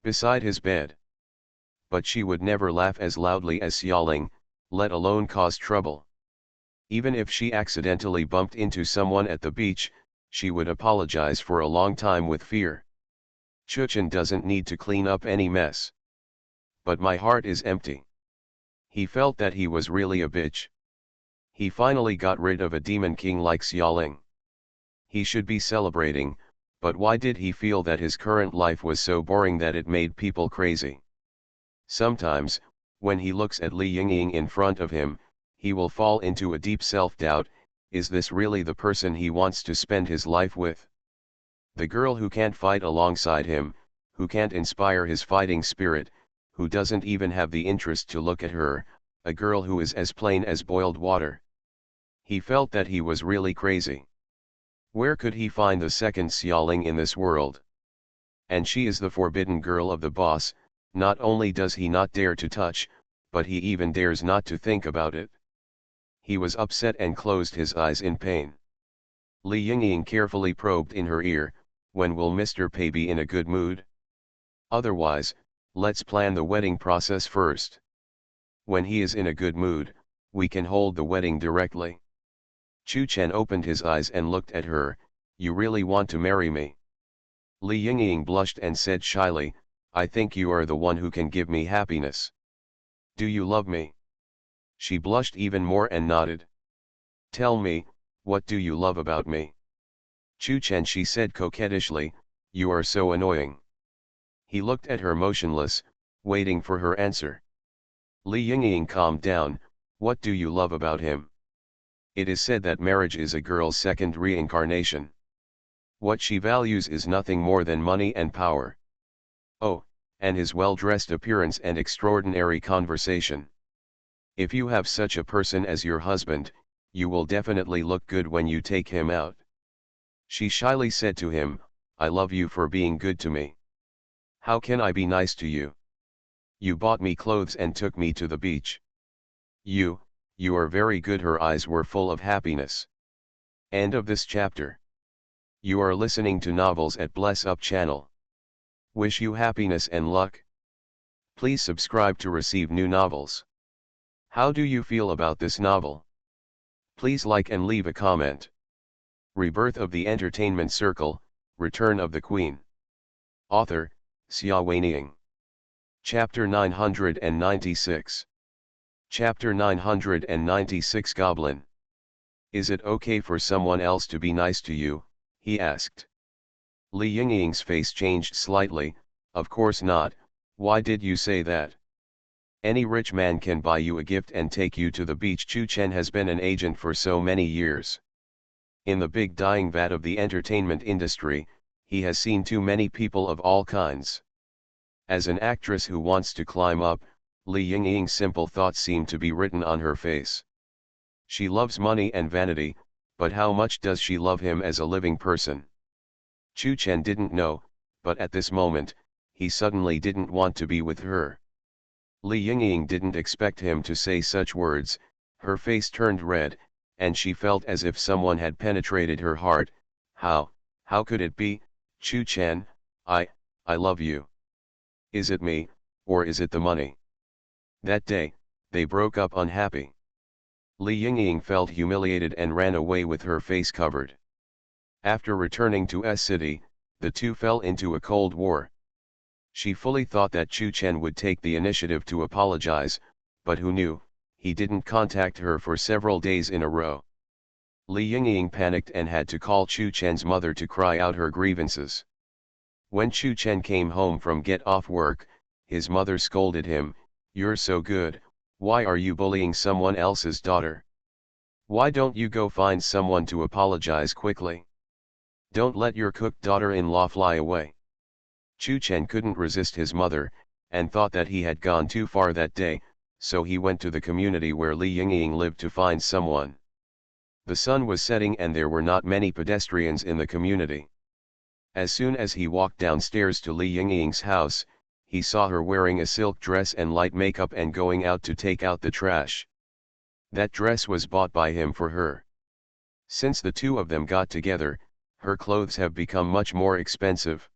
beside his bed. But she would never laugh as loudly as Xiaoling, let alone cause trouble. Even if she accidentally bumped into someone at the beach, she would apologize for a long time with fear. Chuchen doesn't need to clean up any mess. But my heart is empty." He felt that he was really a bitch. He finally got rid of a demon king like Xiaoling. He should be celebrating, but why did he feel that his current life was so boring that it made people crazy? Sometimes, when he looks at Li Yingying in front of him, he will fall into a deep self-doubt. Is this really the person he wants to spend his life with? The girl who can't fight alongside him, who can't inspire his fighting spirit, who doesn't even have the interest to look at her, a girl who is as plain as boiled water. He felt that he was really crazy. Where could he find the second Xiaoling in this world? And she is the forbidden girl of the boss. Not only does he not dare to touch, but he even dares not to think about it. He was upset and closed his eyes in pain. Li Yingying carefully probed in her ear, "When will Mr. Pei be in a good mood? Otherwise, let's plan the wedding process first. When he is in a good mood, we can hold the wedding directly." Chu Chen opened his eyes and looked at her. "You really want to marry me?" Li Yingying blushed and said shyly, "I think you are the one who can give me happiness. Do you love me?" She blushed even more and nodded. "Tell me, what do you love about me?" "Chu Chen," she said coquettishly, "you are so annoying." He looked at her motionless, waiting for her answer. Li Yingying calmed down. "What do you love about him?" "It is said that marriage is a girl's second reincarnation. What she values is nothing more than money and power. Oh, and his well-dressed appearance and extraordinary conversation. If you have such a person as your husband, you will definitely look good when you take him out." She shyly said to him, "I love you for being good to me. How can I be nice to you? You bought me clothes and took me to the beach. You are very good." Her eyes were full of happiness. End of this chapter. You are listening to Novels at Bless Up channel. Wish you happiness and luck. Please subscribe to receive new novels. How do you feel about this novel? Please like and leave a comment. Rebirth of the Entertainment Circle, Return of the Queen. Author, Xia Weining. Chapter 996. Chapter 996. Goblin. "Is it okay for someone else to be nice to you?" he asked. Li Yingying's face changed slightly. "Of course not. Why did you say that? Any rich man can buy you a gift and take you to the beach." Chu Chen has been an agent for so many years. In the big dying vat of the entertainment industry, he has seen too many people of all kinds. As an actress who wants to climb up, Li Yingying's simple thoughts seem to be written on her face. She loves money and vanity, but how much does she love him as a living person? Chu Chen didn't know, but at this moment, he suddenly didn't want to be with her. Li Yingying didn't expect him to say such words. Her face turned red, and she felt as if someone had penetrated her heart. How could it be? "Chu Chen, I love you. Is it me, or is it the money?" That day, they broke up unhappy. Li Yingying felt humiliated and ran away with her face covered. After returning to S City, the two fell into a cold war. She fully thought that Chu Chen would take the initiative to apologize, but who knew, he didn't contact her for several days in a row. Li Yingying panicked and had to call Chu Chen's mother to cry out her grievances. When Chu Chen came home from get off work, his mother scolded him, "You're so good, why are you bullying someone else's daughter? Why don't you go find someone to apologize quickly? Don't let your cooked daughter-in-law fly away." Chu Chen couldn't resist his mother, and thought that he had gone too far that day, so he went to the community where Li Yingying lived to find someone. The sun was setting and there were not many pedestrians in the community. As soon as he walked downstairs to Li Yingying's house, he saw her wearing a silk dress and light makeup and going out to take out the trash. That dress was bought by him for her. Since the two of them got together, her clothes have become much more expensive.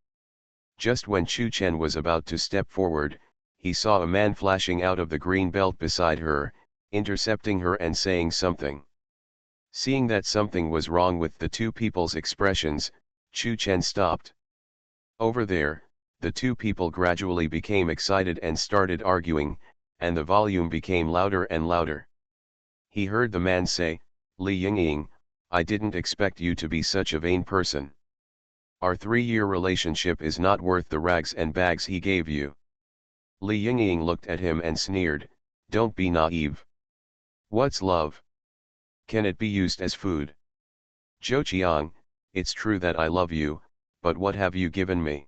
Just when Chu Chen was about to step forward, he saw a man flashing out of the green belt beside her, intercepting her and saying something. Seeing that something was wrong with the two people's expressions, Chu Chen stopped. Over there, the two people gradually became excited and started arguing, and the volume became louder and louder. He heard the man say, "Li Yingying, I didn't expect you to be such a vain person. Our 3-year relationship is not worth the rags and bags he gave you." Li Yingying looked at him and sneered, "Don't be naive. What's love? Can it be used as food? Zhou Qiang, it's true that I love you, but what have you given me?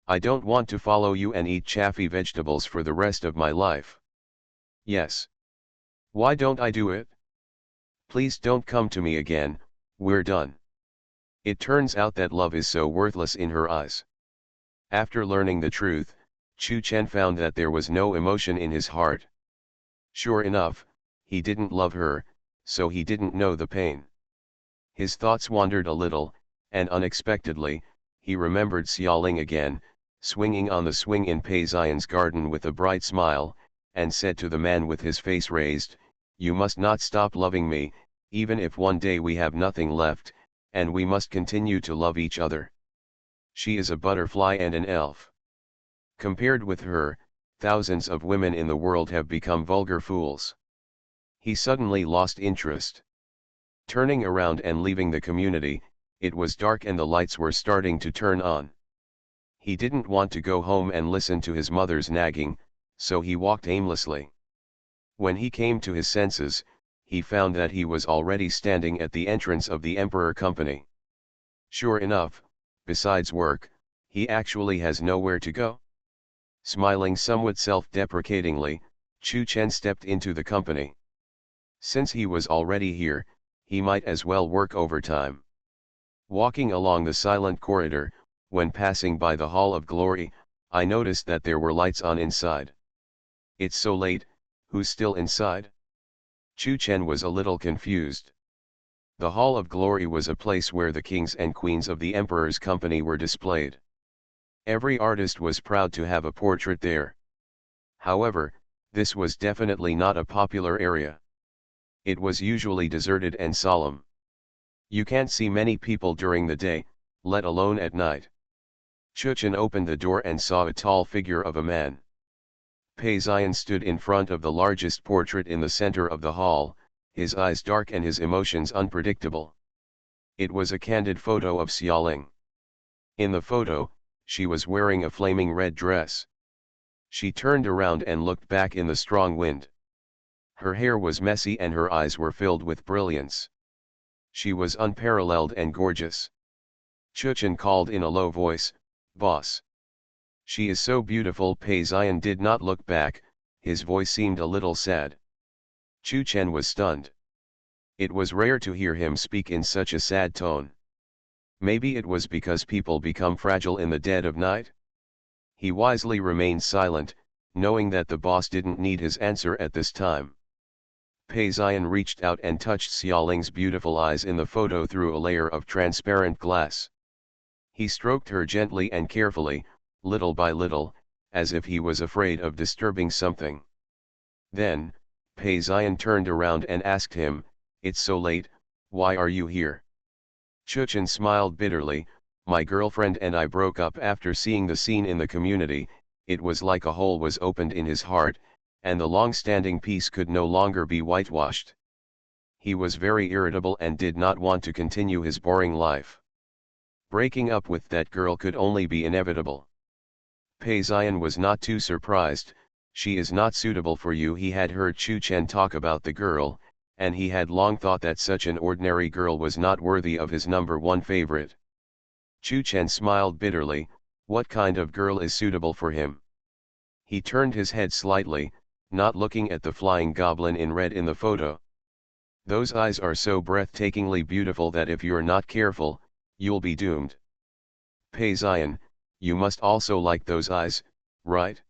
I don't want to follow you and eat chaffy vegetables for the rest of my life." "Yes. Why don't I do it? Please don't come to me again, we're done." It turns out that love is so worthless in her eyes. After learning the truth, Chu Chen found that there was no emotion in his heart. Sure enough, he didn't love her, so he didn't know the pain. His thoughts wandered a little, and unexpectedly, he remembered Xiaoling again, swinging on the swing in Pei Xian's garden with a bright smile, and said to the man with his face raised, "You must not stop loving me, even if one day we have nothing left, and we must continue to love each other. She is a butterfly and an elf. Compared with her, thousands of women in the world have become vulgar fools." He suddenly lost interest. Turning around and leaving the community, it was dark and the lights were starting to turn on. He didn't want to go home and listen to his mother's nagging, so he walked aimlessly. When he came to his senses, he found that he was already standing at the entrance of the Emperor Company. Sure enough, besides work, he actually has nowhere to go. Smiling somewhat self-deprecatingly, Chu Chen stepped into the company. Since he was already here, he might as well work overtime. Walking along the silent corridor, when passing by the Hall of Glory, I noticed that there were lights on inside. "It's so late, who's still inside?" Chu Chen was a little confused. The Hall of Glory was a place where the kings and queens of the Emperor's company were displayed. Every artist was proud to have a portrait there. However, this was definitely not a popular area. It was usually deserted and solemn. You can't see many people during the day, let alone at night. Chu Chen opened the door and saw a tall figure of a man. Pei Xian stood in front of the largest portrait in the center of the hall, his eyes dark and his emotions unpredictable. It was a candid photo of Xiaoling. In the photo, she was wearing a flaming red dress. She turned around and looked back in the strong wind. Her hair was messy and her eyes were filled with brilliance. She was unparalleled and gorgeous. Chu Chen called in a low voice, "Boss." "She is so beautiful." Pei Xian did not look back, his voice seemed a little sad. Chu Chen was stunned. It was rare to hear him speak in such a sad tone. Maybe it was because people become fragile in the dead of night? He wisely remained silent, knowing that the boss didn't need his answer at this time. Pei Xian reached out and touched Xiaoling's beautiful eyes in the photo through a layer of transparent glass. He stroked her gently and carefully, little by little, as if he was afraid of disturbing something. Then, Pei Xian turned around and asked him, "It's so late, why are you here?" Chu Chen smiled bitterly, "My girlfriend and I broke up after seeing the scene in the community." It was like a hole was opened in his heart, and the long-standing peace could no longer be whitewashed. He was very irritable and did not want to continue his boring life. Breaking up with that girl could only be inevitable. Pei Ziyan was not too surprised. She is not suitable for you. He had heard Chu Chen talk about the girl, and he had long thought that such an ordinary girl was not worthy of his number one favorite. Chu Chen smiled bitterly. What kind of girl is suitable for him? He turned his head slightly, not looking at the flying goblin in red in the photo. Those eyes are so breathtakingly beautiful that if you're not careful, you'll be doomed. Pei Ziyan, you must also like those eyes, right?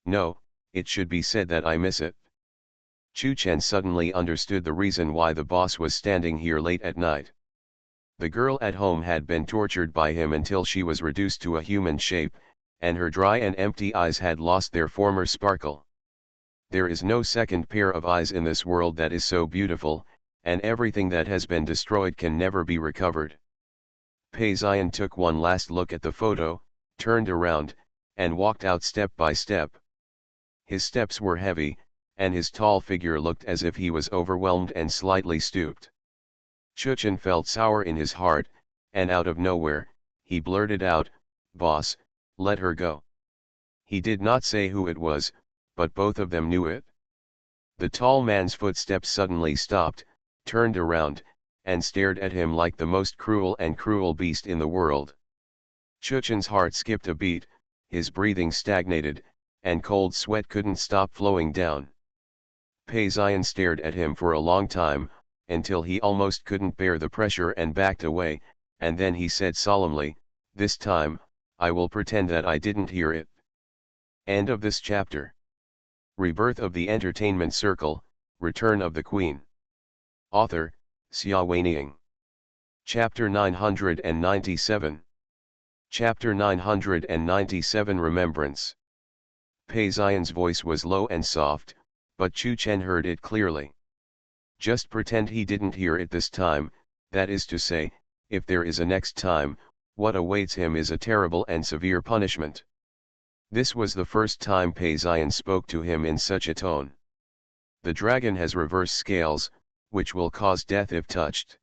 No, it should be said that I miss it. Chu Chen suddenly understood the reason why the boss was standing here late at night. The girl at home had been tortured by him until she was reduced to a human shape, and her dry and empty eyes had lost their former sparkle. There is no second pair of eyes in this world that is so beautiful, and everything that has been destroyed can never be recovered. Pei Ziyan took one last look at the photo, turned around, and walked out step by step. His steps were heavy, and his tall figure looked as if he was overwhelmed and slightly stooped. Chu Chen felt sour in his heart, and out of nowhere, he blurted out, "Boss, let her go." He did not say who it was, but both of them knew it. The tall man's footsteps suddenly stopped, turned around, and stared at him like the most cruel beast in the world. Chu Chen's heart skipped a beat, his breathing stagnated, and cold sweat couldn't stop flowing down. Pei Ziyan stared at him for a long time, until he almost couldn't bear the pressure and backed away, and then he said solemnly, "This time, I will pretend that I didn't hear it." End of this chapter. Rebirth of the Entertainment Circle, Return of the Queen. Author, Xia Weining. Chapter 997. Chapter 997 Remembrance. Pei Ziyan's voice was low and soft, but Chu Chen heard it clearly. Just pretend he didn't hear it this time, that is to say, if there is a next time, what awaits him is a terrible and severe punishment. This was the first time Pei Ziyan spoke to him in such a tone. The dragon has reverse scales, which will cause death if touched.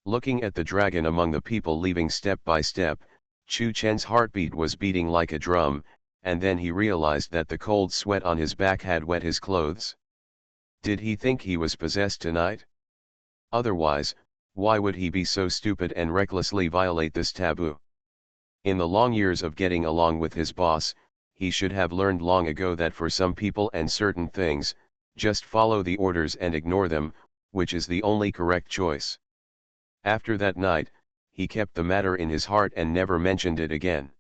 Looking at the dragon among the people leaving step by step, Chu Chen's heartbeat was beating like a drum, and then he realized that the cold sweat on his back had wet his clothes. Did he think he was possessed tonight? Otherwise, why would he be so stupid and recklessly violate this taboo? In the long years of getting along with his boss, he should have learned long ago that for some people and certain things, just follow the orders and ignore them, which is the only correct choice. After that night, he kept the matter in his heart and never mentioned it again.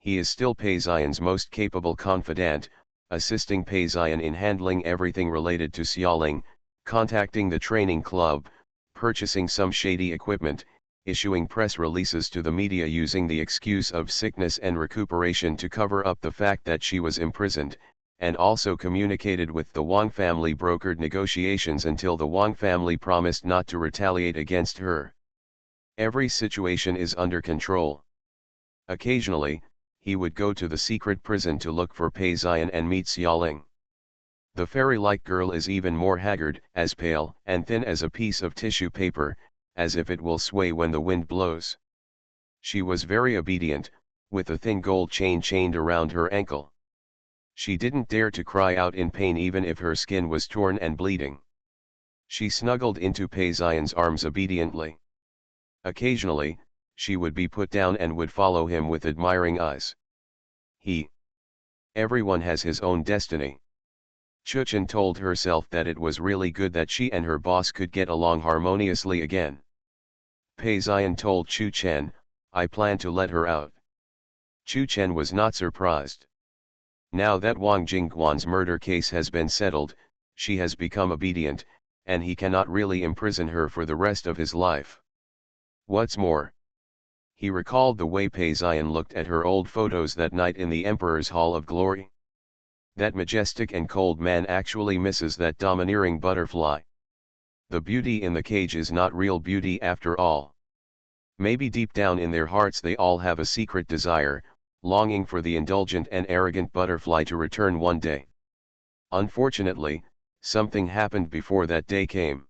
He is still Pei Ziyan's most capable confidant, assisting Pei Ziyan in handling everything related to Xiaoling, contacting the training club, purchasing some shady equipment, issuing press releases to the media using the excuse of sickness and recuperation to cover up the fact that she was imprisoned, and also communicated with the Wang family, brokered negotiations until the Wang family promised not to retaliate against her. Every situation is under control. Occasionally, he would go to the secret prison to look for Pei Ziyan and meet Xiaoling. The fairy-like girl is even more haggard, as pale and thin as a piece of tissue paper, as if it will sway when the wind blows. She was very obedient, with a thin gold chain chained around her ankle. She didn't dare to cry out in pain even if her skin was torn and bleeding. She snuggled into Pei Ziyan's arms obediently. Occasionally, she would be put down and would follow him with admiring eyes. Everyone has his own destiny. Chu Chen told herself that it was really good that she and her boss could get along harmoniously again. Pei Ziyan told Chu Chen, "I plan to let her out." Chu Chen was not surprised. Now that Wang Jingguan's murder case has been settled, she has become obedient, and he cannot really imprison her for the rest of his life. What's more, he recalled the way Pei Ziyan looked at her old photos that night in the Emperor's Hall of Glory. That majestic and cold man actually misses that domineering butterfly. The beauty in the cage is not real beauty after all. Maybe deep down in their hearts they all have a secret desire, longing for the indulgent and arrogant butterfly to return one day. Unfortunately, something happened before that day came.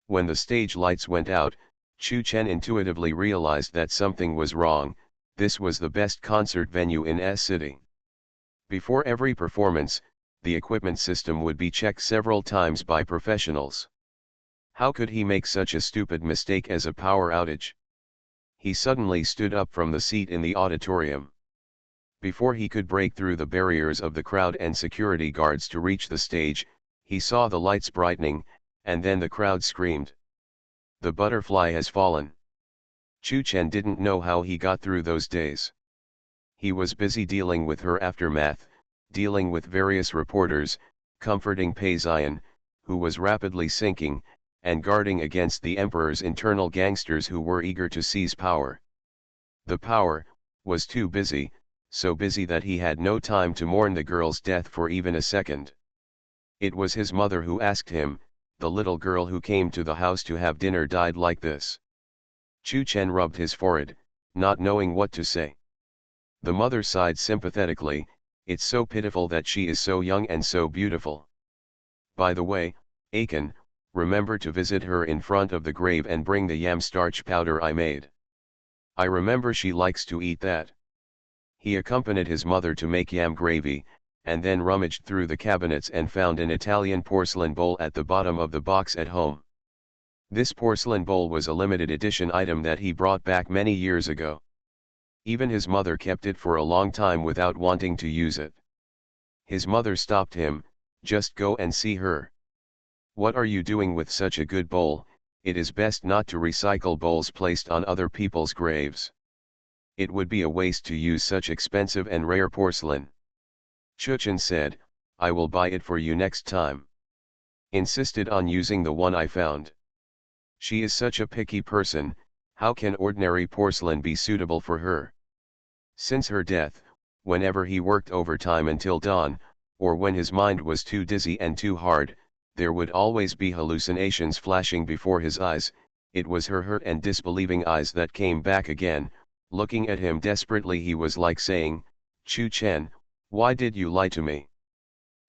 When the stage lights went out, Chu Chen intuitively realized that something was wrong. This was the best concert venue in S City. Before every performance, the equipment system would be checked several times by professionals. How could he make such a stupid mistake as a power outage? He suddenly stood up from the seat in the auditorium. Before he could break through the barriers of the crowd and security guards to reach the stage, he saw the lights brightening, and then the crowd screamed. The butterfly has fallen. Chu Chen didn't know how he got through those days. He was busy dealing with her aftermath, dealing with various reporters, comforting Pei Ziyan, who was rapidly sinking, and guarding against the emperor's internal gangsters who were eager to seize power. The power was too busy, so busy that he had no time to mourn the girl's death for even a second. It was his mother who asked him, the little girl who came to the house to have dinner died like this. Chu Chen rubbed his forehead, not knowing what to say. The mother sighed sympathetically, it's so pitiful that she is so young and so beautiful. By the way, Akin, remember to visit her in front of the grave and bring the yam starch powder I made. I remember she likes to eat that. He accompanied his mother to make yam gravy, and then rummaged through the cabinets and found an Italian porcelain bowl at the bottom of the box at home. This porcelain bowl was a limited edition item that he brought back many years ago. Even his mother kept it for a long time without wanting to use it. His mother stopped him, just go and see her. What are you doing with such a good bowl? It is best not to recycle bowls placed on other people's graves. It would be a waste to use such expensive and rare porcelain. Chu Chen said, I will buy it for you next time. Insisted on using the one I found. She is such a picky person, how can ordinary porcelain be suitable for her? Since her death, whenever he worked overtime until dawn, or when his mind was too dizzy and too hard, there would always be hallucinations flashing before his eyes. It was her hurt and disbelieving eyes that came back again, looking at him desperately. He was like saying, Chu Chen, why did you lie to me?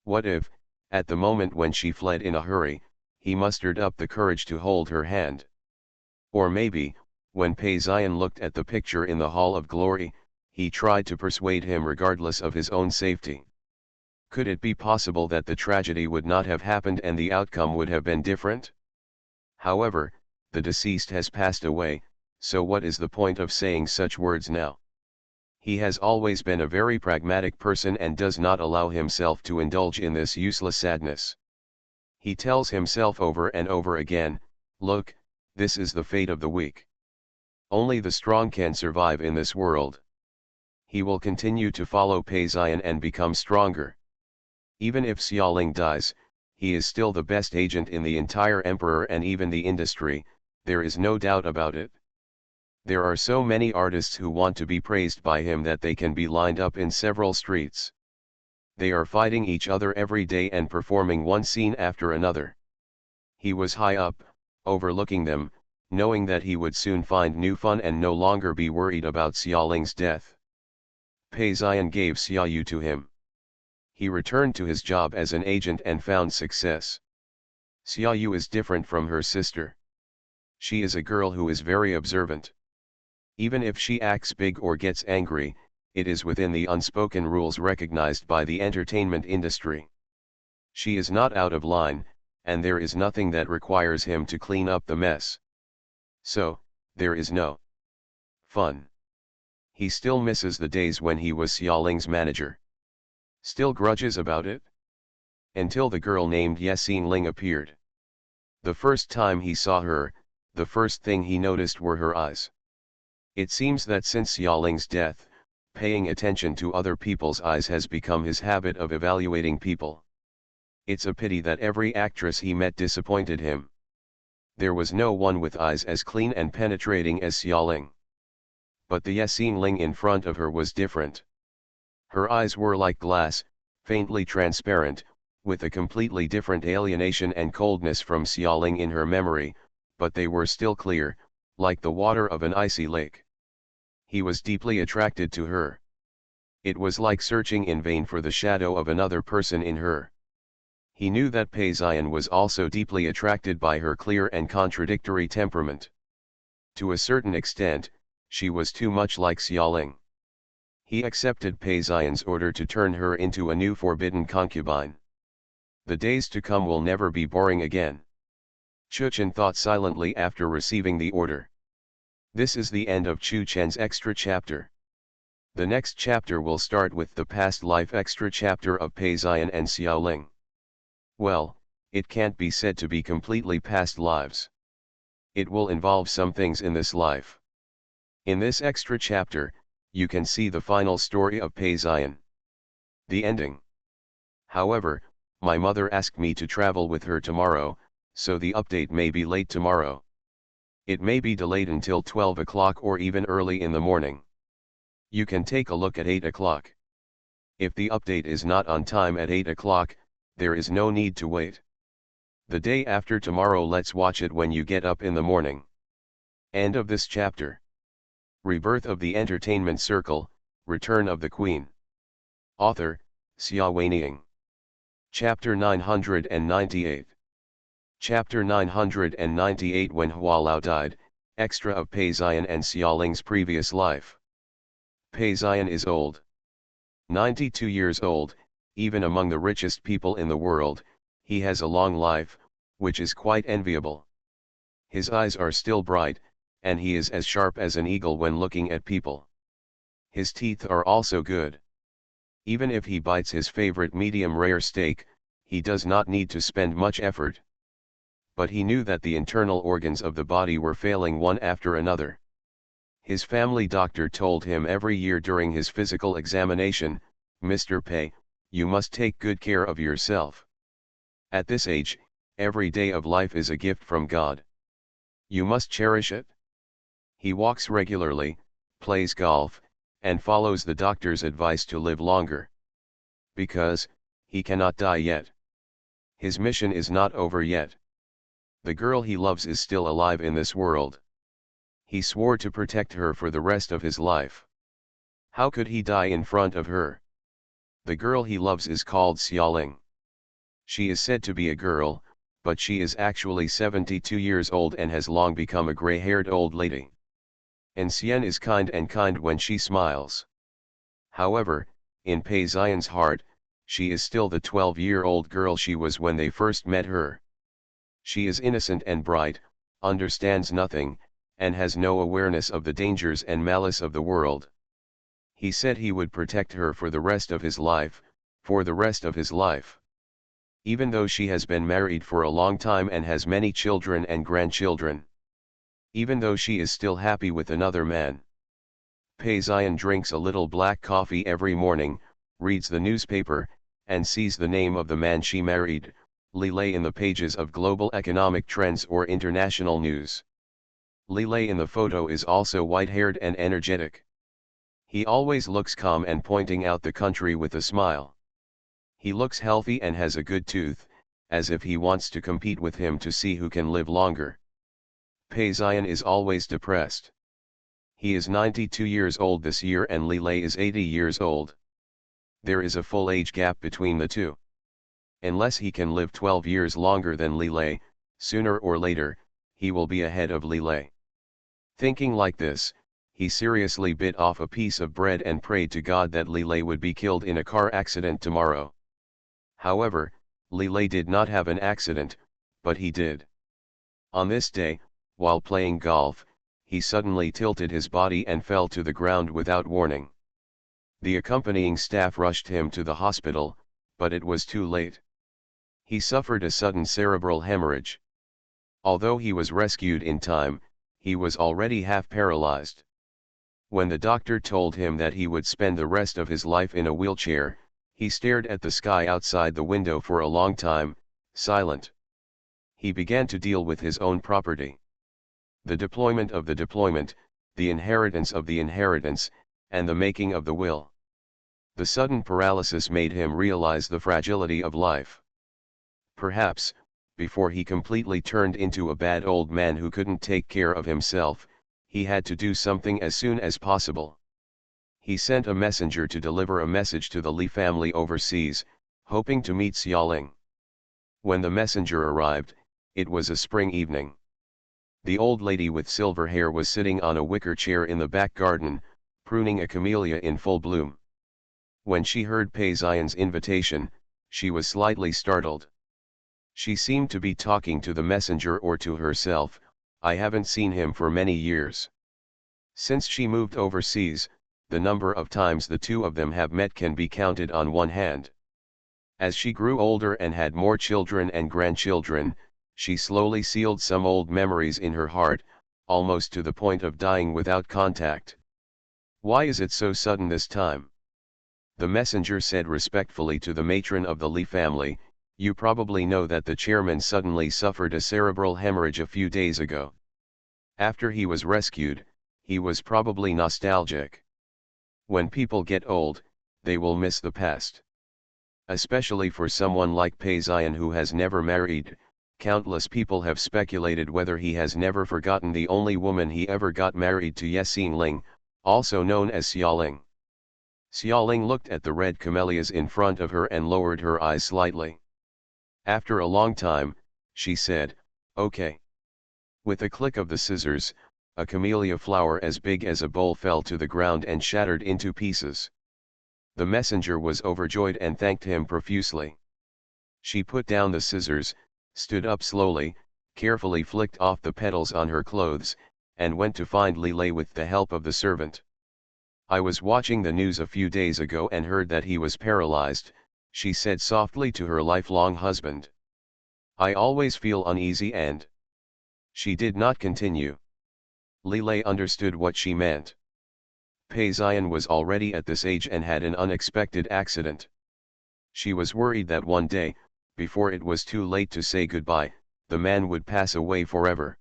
What if, at the moment when she fled in a hurry, he mustered up the courage to hold her hand? Or maybe, when Pei Ziyan looked at the picture in the Hall of Glory, he tried to persuade him regardless of his own safety. Could it be possible that the tragedy would not have happened and the outcome would have been different? However, the deceased has passed away, so what is the point of saying such words now? He has always been a very pragmatic person and does not allow himself to indulge in this useless sadness. He tells himself over and over again, look, this is the fate of the weak. Only the strong can survive in this world. He will continue to follow Pei Ziyan and become stronger. Even if Xiaoling dies, he is still the best agent in the entire emperor and even the industry, there is no doubt about it. There are so many artists who want to be praised by him that they can be lined up in several streets. They are fighting each other every day and performing one scene after another. He was high up, overlooking them, knowing that he would soon find new fun and no longer be worried about Xiaoling's death. Pei Ziyan gave Xiaoyu to him. He returned to his job as an agent and found success. Xiaoyu is different from her sister. She is a girl who is very observant. Even if she acts big or gets angry, it is within the unspoken rules recognized by the entertainment industry. She is not out of line, and there is nothing that requires him to clean up the mess. So, there is no fun. He still misses the days when he was Xiaoling's manager. Still grudges about it? Until the girl named Yexin Ling appeared. The first time he saw her, the first thing he noticed were her eyes. It seems that since Xiaoling's death, paying attention to other people's eyes has become his habit of evaluating people. It's a pity that every actress he met disappointed him. There was no one with eyes as clean and penetrating as Xiaoling. But the Yexin Ling in front of her was different. Her eyes were like glass, faintly transparent, with a completely different alienation and coldness from Xiaoling in her memory, but they were still clear, like the water of an icy lake. He was deeply attracted to her. It was like searching in vain for the shadow of another person in her. He knew that Pei Ziyan was also deeply attracted by her clear and contradictory temperament. To a certain extent, she was too much like Xiaoling. He accepted Pei Xian's order to turn her into a new forbidden concubine. The days to come will never be boring again. Chu Chen thought silently after receiving the order. This is the end of Chu Chen's extra chapter. The next chapter will start with the past life extra chapter of Pei Xian and Xiaoling. Well, it can't be said to be completely past lives. It will involve some things in this life. In this extra chapter, you can see the final story of Pei Xian. The ending. However, my mother asked me to travel with her tomorrow, so the update may be late tomorrow. It may be delayed until 12 o'clock or even early in the morning. You can take a look at 8 o'clock. If the update is not on time at 8 o'clock, there is no need to wait. The day after tomorrow, let's watch it when you get up in the morning. End of this chapter. Rebirth of the Entertainment Circle, Return of the Queen. Author, Xia Weiniang. Chapter 998. Chapter 998. When Hualao died, extra of Pei Xian and Xiaoling's previous life. Pei Xian is old. 92 years old, even among the richest people in the world, he has a long life, which is quite enviable. His eyes are still bright, and he is as sharp as an eagle when looking at people. His teeth are also good. Even if he bites his favorite medium rare steak, he does not need to spend much effort. But he knew that the internal organs of the body were failing one after another. His family doctor told him every year during his physical examination, "Mr. Pei, you must take good care of yourself. At this age, every day of life is a gift from God. You must cherish it." He walks regularly, plays golf, and follows the doctor's advice to live longer. Because, he cannot die yet. His mission is not over yet. The girl he loves is still alive in this world. He swore to protect her for the rest of his life. How could he die in front of her? The girl he loves is called Xiaoling. She is said to be a girl, but she is actually 72 years old and has long become a gray-haired old lady. And Xian is kind when she smiles. However, in Pei Xian's heart, she is still the 12-year-old girl she was when they first met her. She is innocent and bright, understands nothing, and has no awareness of the dangers and malice of the world. He said he would protect her for the rest of his life, for the rest of his life. Even though she has been married for a long time and has many children and grandchildren. Even though she is still happy with another man. Pei Xian drinks a little black coffee every morning, reads the newspaper, and sees the name of the man she married, Li Lei, in the pages of global economic trends or international news. Li Lei in the photo is also white-haired and energetic. He always looks calm and pointing out the country with a smile. He looks healthy and has a good tooth, as if he wants to compete with him to see who can live longer. Pei Xian is always depressed. He is 92 years old this year and Li Lei is 80 years old. There is a full age gap between the two. Unless he can live 12 years longer than Li Lei, sooner or later, he will be ahead of Li Lei. Thinking like this, he seriously bit off a piece of bread and prayed to God that Li Lei would be killed in a car accident tomorrow. However, Li Lei did not have an accident, but he did. On this day, while playing golf, he suddenly tilted his body and fell to the ground without warning. The accompanying staff rushed him to the hospital, but it was too late. He suffered a sudden cerebral hemorrhage. Although he was rescued in time, he was already half paralyzed. When the doctor told him that he would spend the rest of his life in a wheelchair, he stared at the sky outside the window for a long time, silent. He began to deal with his own property. The deployment of the deployment, the inheritance of the inheritance, and the making of the will. The sudden paralysis made him realize the fragility of life. Perhaps, before he completely turned into a bad old man who couldn't take care of himself, he had to do something as soon as possible. He sent a messenger to deliver a message to the Li family overseas, hoping to meet Xiaoling. When the messenger arrived, it was a spring evening. The old lady with silver hair was sitting on a wicker chair in the back garden, pruning a camellia in full bloom. When she heard Pei Xian's invitation, she was slightly startled. She seemed to be talking to the messenger or to herself. I haven't seen him for many years. Since she moved overseas, the number of times the two of them have met can be counted on one hand. As she grew older and had more children and grandchildren, she slowly sealed some old memories in her heart, almost to the point of dying without contact. Why is it so sudden this time? The messenger said respectfully to the matron of the Li family, "You probably know that the chairman suddenly suffered a cerebral hemorrhage a few days ago. After he was rescued, he was probably nostalgic. When people get old, they will miss the past. Especially for someone like Pei Xian who has never married, countless people have speculated whether he has never forgotten the only woman he ever got married to, Yexin Ling, also known as Xiaoling." Xiaoling looked at the red camellias in front of her and lowered her eyes slightly. After a long time, she said, "Okay." With a click of the scissors, a camellia flower as big as a bowl fell to the ground and shattered into pieces. The messenger was overjoyed and thanked him profusely. She put down the scissors, stood up slowly, carefully flicked off the petals on her clothes, and went to find Li Lei with the help of the servant. "I was watching the news a few days ago and heard that he was paralyzed," she said softly to her lifelong husband. "I always feel uneasy and—" She did not continue. Li Lei understood what she meant. Pei Xian was already at this age and had an unexpected accident. She was worried that one day, before it was too late to say goodbye, the man would pass away forever.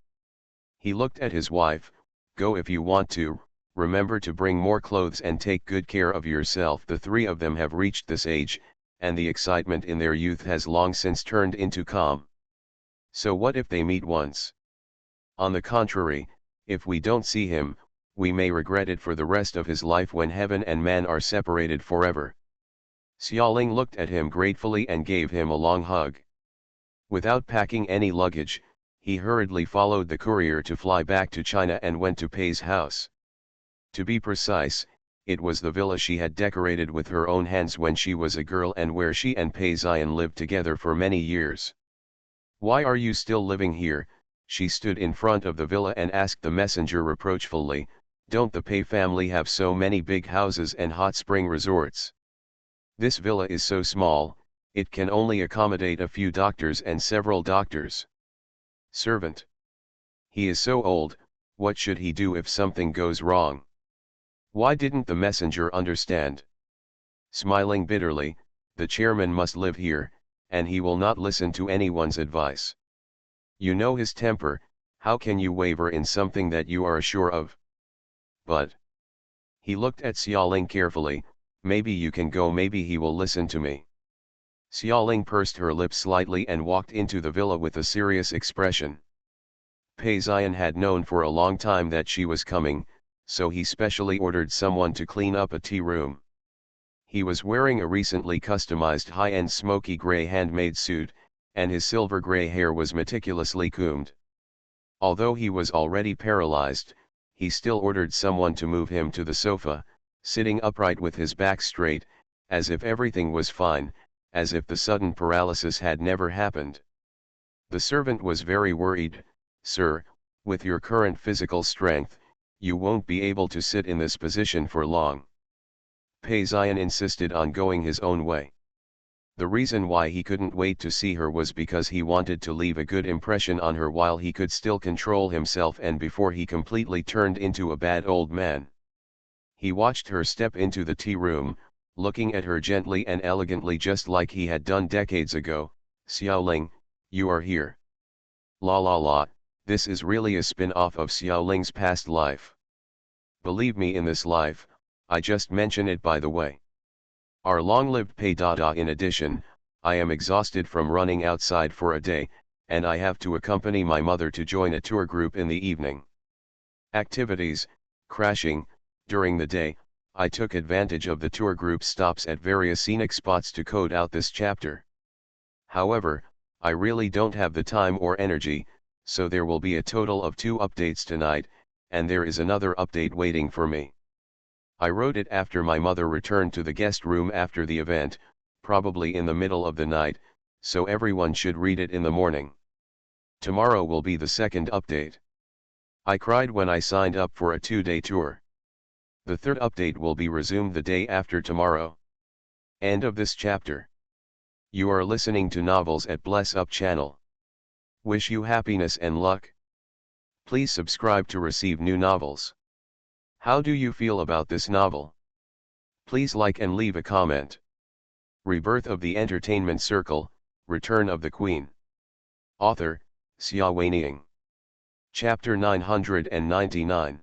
He looked at his wife, "Go if you want to, remember to bring more clothes and take good care of yourself." The three of them have reached this age, and the excitement in their youth has long since turned into calm. So what if they meet once? On the contrary, if we don't see him, we may regret it for the rest of his life when heaven and man are separated forever. Xiaoling looked at him gratefully and gave him a long hug. Without packing any luggage, he hurriedly followed the courier to fly back to China and went to Pei's house. To be precise, it was the villa she had decorated with her own hands when she was a girl and where she and Pei Xian lived together for many years. "Why are you still living here?" She stood in front of the villa and asked the messenger reproachfully, "Don't the Pei family have so many big houses and hot spring resorts? This villa is so small, it can only accommodate a few doctors and several doctors." Servant: "He is so old, what should he do if something goes wrong?" Why didn't the messenger understand? Smiling bitterly, "The chairman must live here, and he will not listen to anyone's advice. You know his temper, how can you waver in something that you are sure of?" "But—" He looked at Xiaoling carefully, "Maybe you can go, maybe he will listen to me." Xiaoling pursed her lips slightly and walked into the villa with a serious expression. Pei Xian had known for a long time that she was coming, so he specially ordered someone to clean up a tea room. He was wearing a recently customized high-end smoky gray handmade suit, and his silver gray hair was meticulously combed. Although he was already paralyzed, he still ordered someone to move him to the sofa, sitting upright with his back straight, as if everything was fine, as if the sudden paralysis had never happened. The servant was very worried. "Sir, with your current physical strength, you won't be able to sit in this position for long." Pei Xian insisted on going his own way. The reason why he couldn't wait to see her was because he wanted to leave a good impression on her while he could still control himself and before he completely turned into a bad old man. He watched her step into the tea room, looking at her gently and elegantly just like he had done decades ago. "Xiaoling, you are here. La la la, this is really a spin-off of Xiaoling's past life. Believe me, in this life, I just mention it by the way. Our long-lived Pei Dada. In addition, I am exhausted from running outside for a day, and I have to accompany my mother to join a tour group in the evening. Activities, crashing, during the day, I took advantage of the tour group stops at various scenic spots to code out this chapter. However, I really don't have the time or energy, So there will be a total of 2 updates tonight, and there is another update waiting for me. I wrote it after my mother returned to the guest room after the event, probably in the middle of the night, so everyone should read it in the morning. Tomorrow will be the second update. I cried when I signed up for a 2-day tour. The third update will be resumed the day after tomorrow. End of this chapter. You are listening to Novels at Bless Up channel. Wish you happiness and luck. Please subscribe to receive new novels. How do you feel about this novel? Please like and leave a comment. Rebirth of the Entertainment Circle, Return of the Queen. Author, Sci-fi. Chapter 999.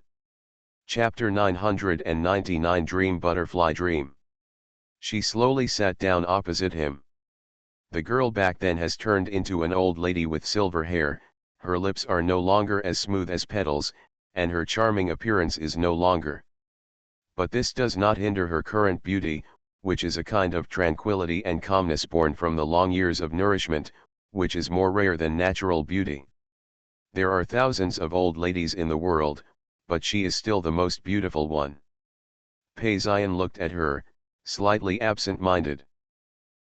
Chapter 999 Dream Butterfly Dream. She slowly sat down opposite him. The girl back then has turned into an old lady with silver hair, her lips are no longer as smooth as petals, and her charming appearance is no longer. But this does not hinder her current beauty, which is a kind of tranquility and calmness born from the long years of nourishment, which is more rare than natural beauty. There are thousands of old ladies in the world, but she is still the most beautiful one. Pei Xian looked at her, slightly absent-minded.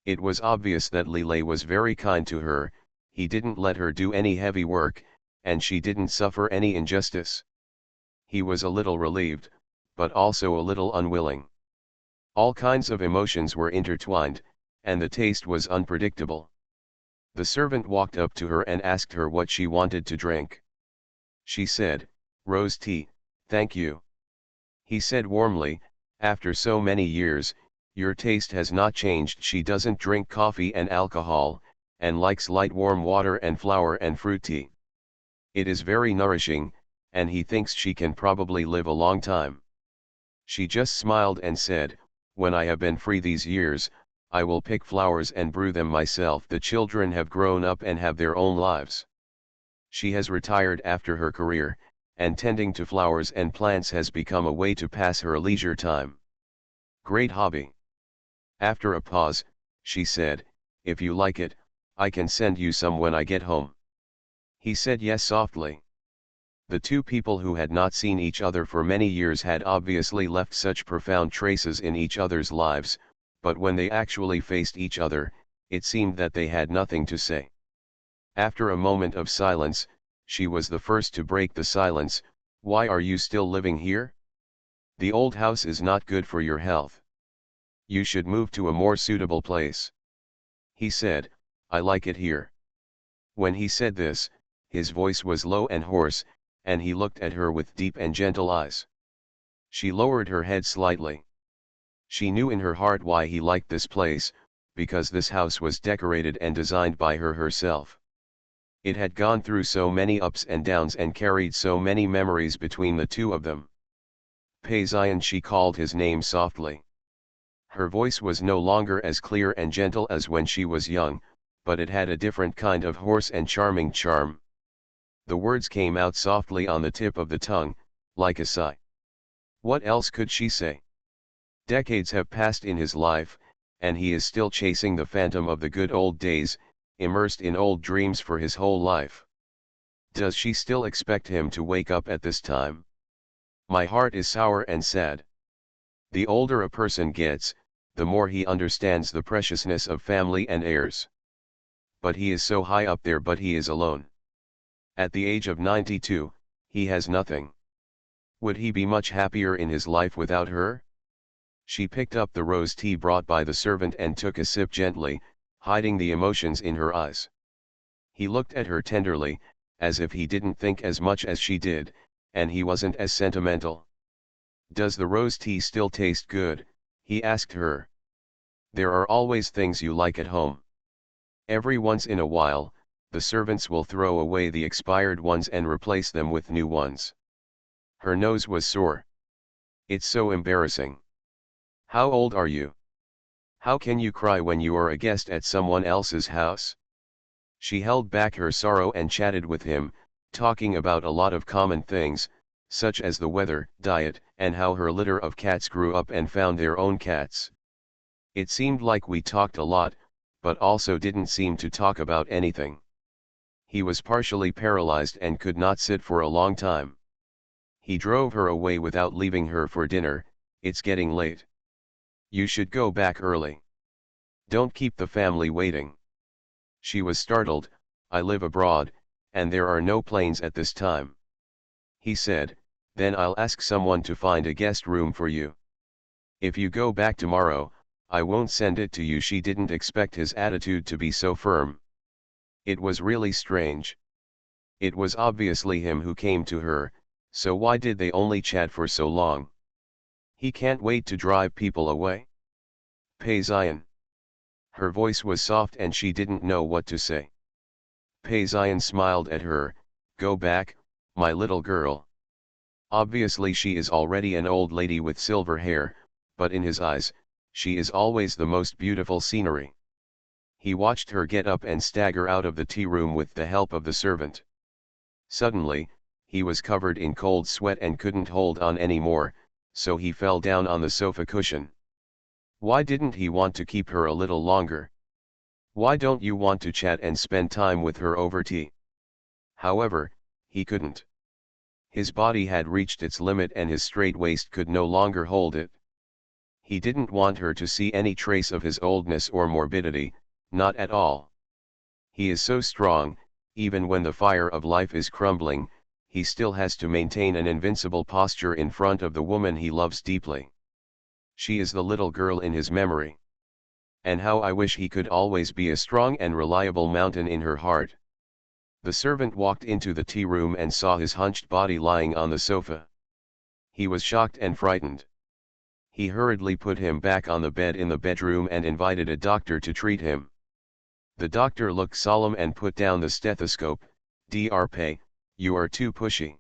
It was obvious that Li Lei was very kind to her, he didn't let her do any heavy work, and she didn't suffer any injustice. He was a little relieved, but also a little unwilling. All kinds of emotions were intertwined, and the taste was unpredictable. The servant walked up to her and asked her what she wanted to drink. She said, "Rose tea, thank you." He said warmly, "After so many years, your taste has not changed." She doesn't drink coffee and alcohol, and likes light warm water and flower and fruit tea. It is very nourishing, and he thinks she can probably live a long time. She just smiled and said, "When I have been free these years, I will pick flowers and brew them myself." The children have grown up and have their own lives. She has retired after her career, and tending to flowers and plants has become a way to pass her leisure time. Great hobby. After a pause, she said, "If you like it, I can send you some when I get home." He said yes softly. The two people who had not seen each other for many years had obviously left such profound traces in each other's lives, but when they actually faced each other, it seemed that they had nothing to say. After a moment of silence, she was the first to break the silence. "Why are you still living here? The old house is not good for your health. You should move to a more suitable place." He said, "I like it here." When he said this, his voice was low and hoarse, and he looked at her with deep and gentle eyes. She lowered her head slightly. She knew in her heart why he liked this place, because this house was decorated and designed by her herself. It had gone through so many ups and downs and carried so many memories between the two of them. Pei Xian, she called his name softly. Her voice was no longer as clear and gentle as when she was young, but it had a different kind of hoarse and charming charm. The words came out softly on the tip of the tongue, like a sigh. What else could she say? Decades have passed in his life, and he is still chasing the phantom of the good old days, immersed in old dreams for his whole life. Does she still expect him to wake up at this time? My heart is sour and sad. The older a person gets, the more he understands the preciousness of family and heirs. But he is so high up there, but he is alone. At the age of 92, he has nothing. Would he be much happier in his life without her? She picked up the rose tea brought by the servant and took a sip gently, hiding the emotions in her eyes. He looked at her tenderly, as if he didn't think as much as she did, and he wasn't as sentimental. "Does the rose tea still taste good?" he asked her. "There are always things you like at home. Every once in a while, the servants will throw away the expired ones and replace them with new ones." Her nose was sore. "It's so embarrassing. How old are you? How can you cry when you are a guest at someone else's house?" She held back her sorrow and chatted with him, talking about a lot of common things, such as the weather, diet, and how her litter of cats grew up and found their own cats. It seemed like we talked a lot, but also didn't seem to talk about anything. He was partially paralyzed and could not sit for a long time. He drove her away without leaving her for dinner. It's getting late. You should go back early. Don't keep the family waiting. She was startled. I live abroad, and there are no planes at this time. He said, then I'll ask someone to find a guest room for you. If you go back tomorrow, I won't send it to you. She didn't expect his attitude to be so firm. It was really strange. It was obviously him who came to her, so why did they only chat for so long? He can't wait to drive people away. Pei Zion. Her voice was soft and she didn't know what to say. Pei Zion smiled at her. Go back, my little girl. Obviously she is already an old lady with silver hair, but in his eyes, she is always the most beautiful scenery. He watched her get up and stagger out of the tea room with the help of the servant. Suddenly, he was covered in cold sweat and couldn't hold on anymore, so he fell down on the sofa cushion. Why didn't he want to keep her a little longer? Why don't you want to chat and spend time with her over tea? However, he couldn't. His body had reached its limit and his straight waist could no longer hold it. He didn't want her to see any trace of his oldness or morbidity, not at all. He is so strong, even when the fire of life is crumbling, he still has to maintain an invincible posture in front of the woman he loves deeply. She is the little girl in his memory. And how I wish he could always be a strong and reliable mountain in her heart. The servant walked into the tea room and saw his hunched body lying on the sofa. He was shocked and frightened. He hurriedly put him back on the bed in the bedroom and invited a doctor to treat him. The doctor looked solemn and put down the stethoscope. Dr. Pei, you are too pushy.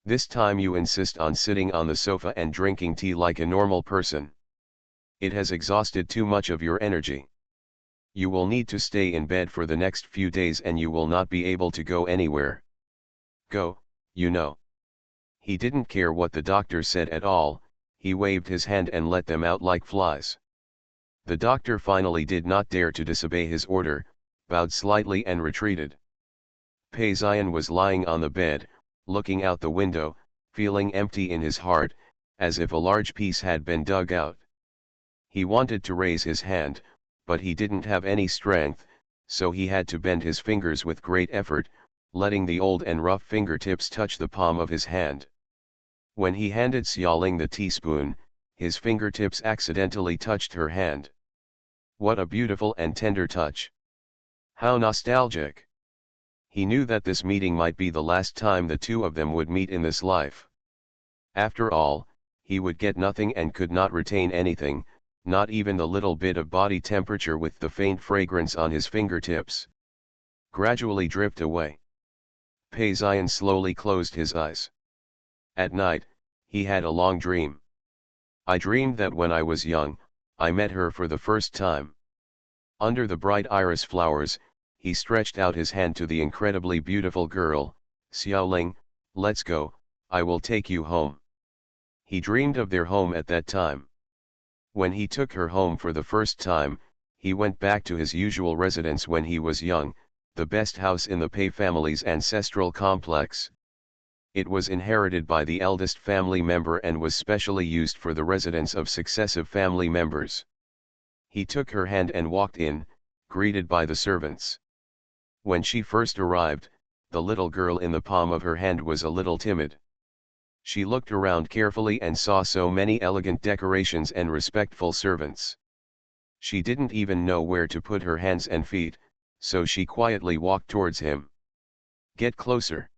This time you insist on sitting on the sofa and drinking tea like a normal person. It has exhausted too much of your energy. You will need to stay in bed for the next few days and you will not be able to go anywhere. Go, you know. He didn't care what the doctor said at all, he waved his hand and let them out like flies. The doctor finally did not dare to disobey his order, bowed slightly and retreated. Pei Zion was lying on the bed, looking out the window, feeling empty in his heart, as if a large piece had been dug out. He wanted to raise his hand, but he didn't have any strength, so he had to bend his fingers with great effort, letting the old and rough fingertips touch the palm of his hand. When he handed Xiaoling the teaspoon, his fingertips accidentally touched her hand. What a beautiful and tender touch. How nostalgic. He knew that this meeting might be the last time the two of them would meet in this life. After all, he would get nothing and could not retain anything, not even the little bit of body temperature with the faint fragrance on his fingertips. Gradually drift away. Pei Zion slowly closed his eyes. At night, he had a long dream. I dreamed that when I was young, I met her for the first time. Under the bright iris flowers, he stretched out his hand to the incredibly beautiful girl. Xiaoling, let's go, I will take you home. He dreamed of their home at that time. When he took her home for the first time, he went back to his usual residence when he was young, the best house in the Pei family's ancestral complex. It was inherited by the eldest family member and was specially used for the residence of successive family members. He took her hand and walked in, greeted by the servants. When she first arrived, the little girl in the palm of her hand was a little timid. She looked around carefully and saw so many elegant decorations and respectful servants. She didn't even know where to put her hands and feet, so she quietly walked towards him. Get closer.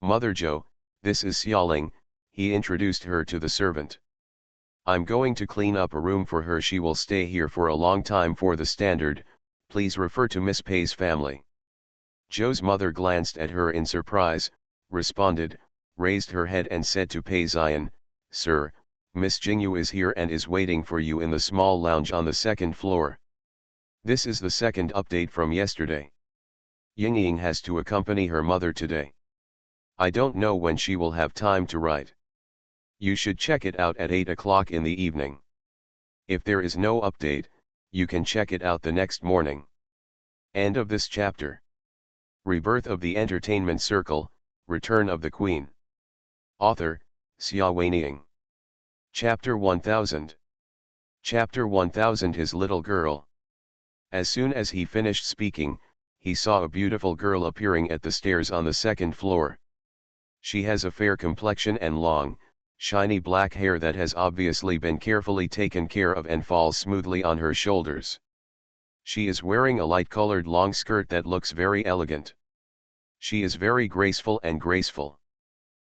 Mother Joe, this is Xiaoling, he introduced her to the servant. I'm going to clean up a room for her. She will stay here for a long time. For the standard, please refer to Miss Pei's family. Joe's mother glanced at her in surprise, responded, raised her head and said to Pei Zion, Sir, Miss Jingyu is here and is waiting for you in the small lounge on the second floor. This is the second update from yesterday. Yingying has to accompany her mother today. I don't know when she will have time to write. You should check it out at 8 o'clock in the evening. If there is no update, you can check it out the next morning. End of this chapter. Rebirth of the Entertainment Circle, Return of the Queen. Author, Xia Weining. Chapter 1000. Chapter 1000. His little girl. As soon as he finished speaking, he saw a beautiful girl appearing at the stairs on the second floor. She has a fair complexion and long, shiny black hair that has obviously been carefully taken care of and falls smoothly on her shoulders. She is wearing a light-colored long skirt that looks very elegant. She is very graceful and graceful.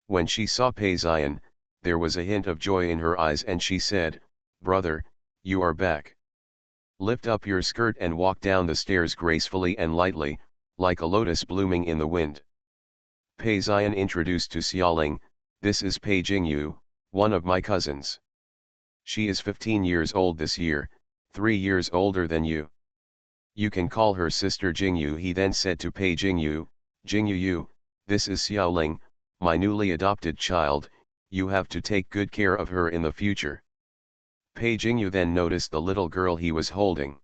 When she saw Peizian, there was a hint of joy in her eyes and she said, "Brother, you are back. Lift up your skirt and walk down the stairs gracefully and lightly, like a lotus blooming in the wind." Peizian introduced to Xiaoling, "This is Pei Jingyu, one of my cousins. She is 15 years old this year, 3 years older than you. You can call her sister Jingyu." He then said to Pei Jingyu, "Jingyu, this is Xiaoling, my newly adopted child, you have to take good care of her in the future." Pei Jingyu then noticed the little girl he was holding.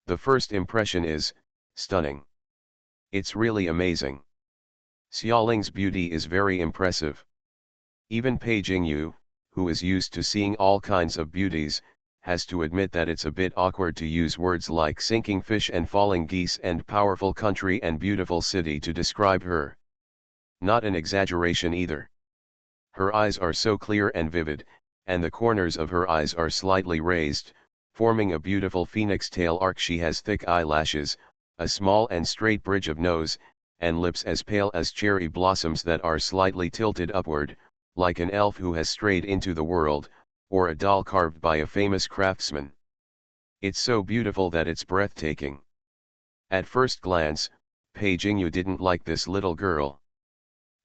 The first impression is, stunning. It's really amazing. Xiaoling's beauty is very impressive. Even Pei Jingyu, who is used to seeing all kinds of beauties, has to admit that it's a bit awkward to use words like sinking fish and falling geese and powerful country and beautiful city to describe her. Not an exaggeration either. Her eyes are so clear and vivid, and the corners of her eyes are slightly raised, forming a beautiful phoenix tail arc. She has thick eyelashes, a small and straight bridge of nose, and lips as pale as cherry blossoms that are slightly tilted upward, like an elf who has strayed into the world, or a doll carved by a famous craftsman. It's so beautiful that it's breathtaking. At first glance, Pei Jingyu didn't like this little girl.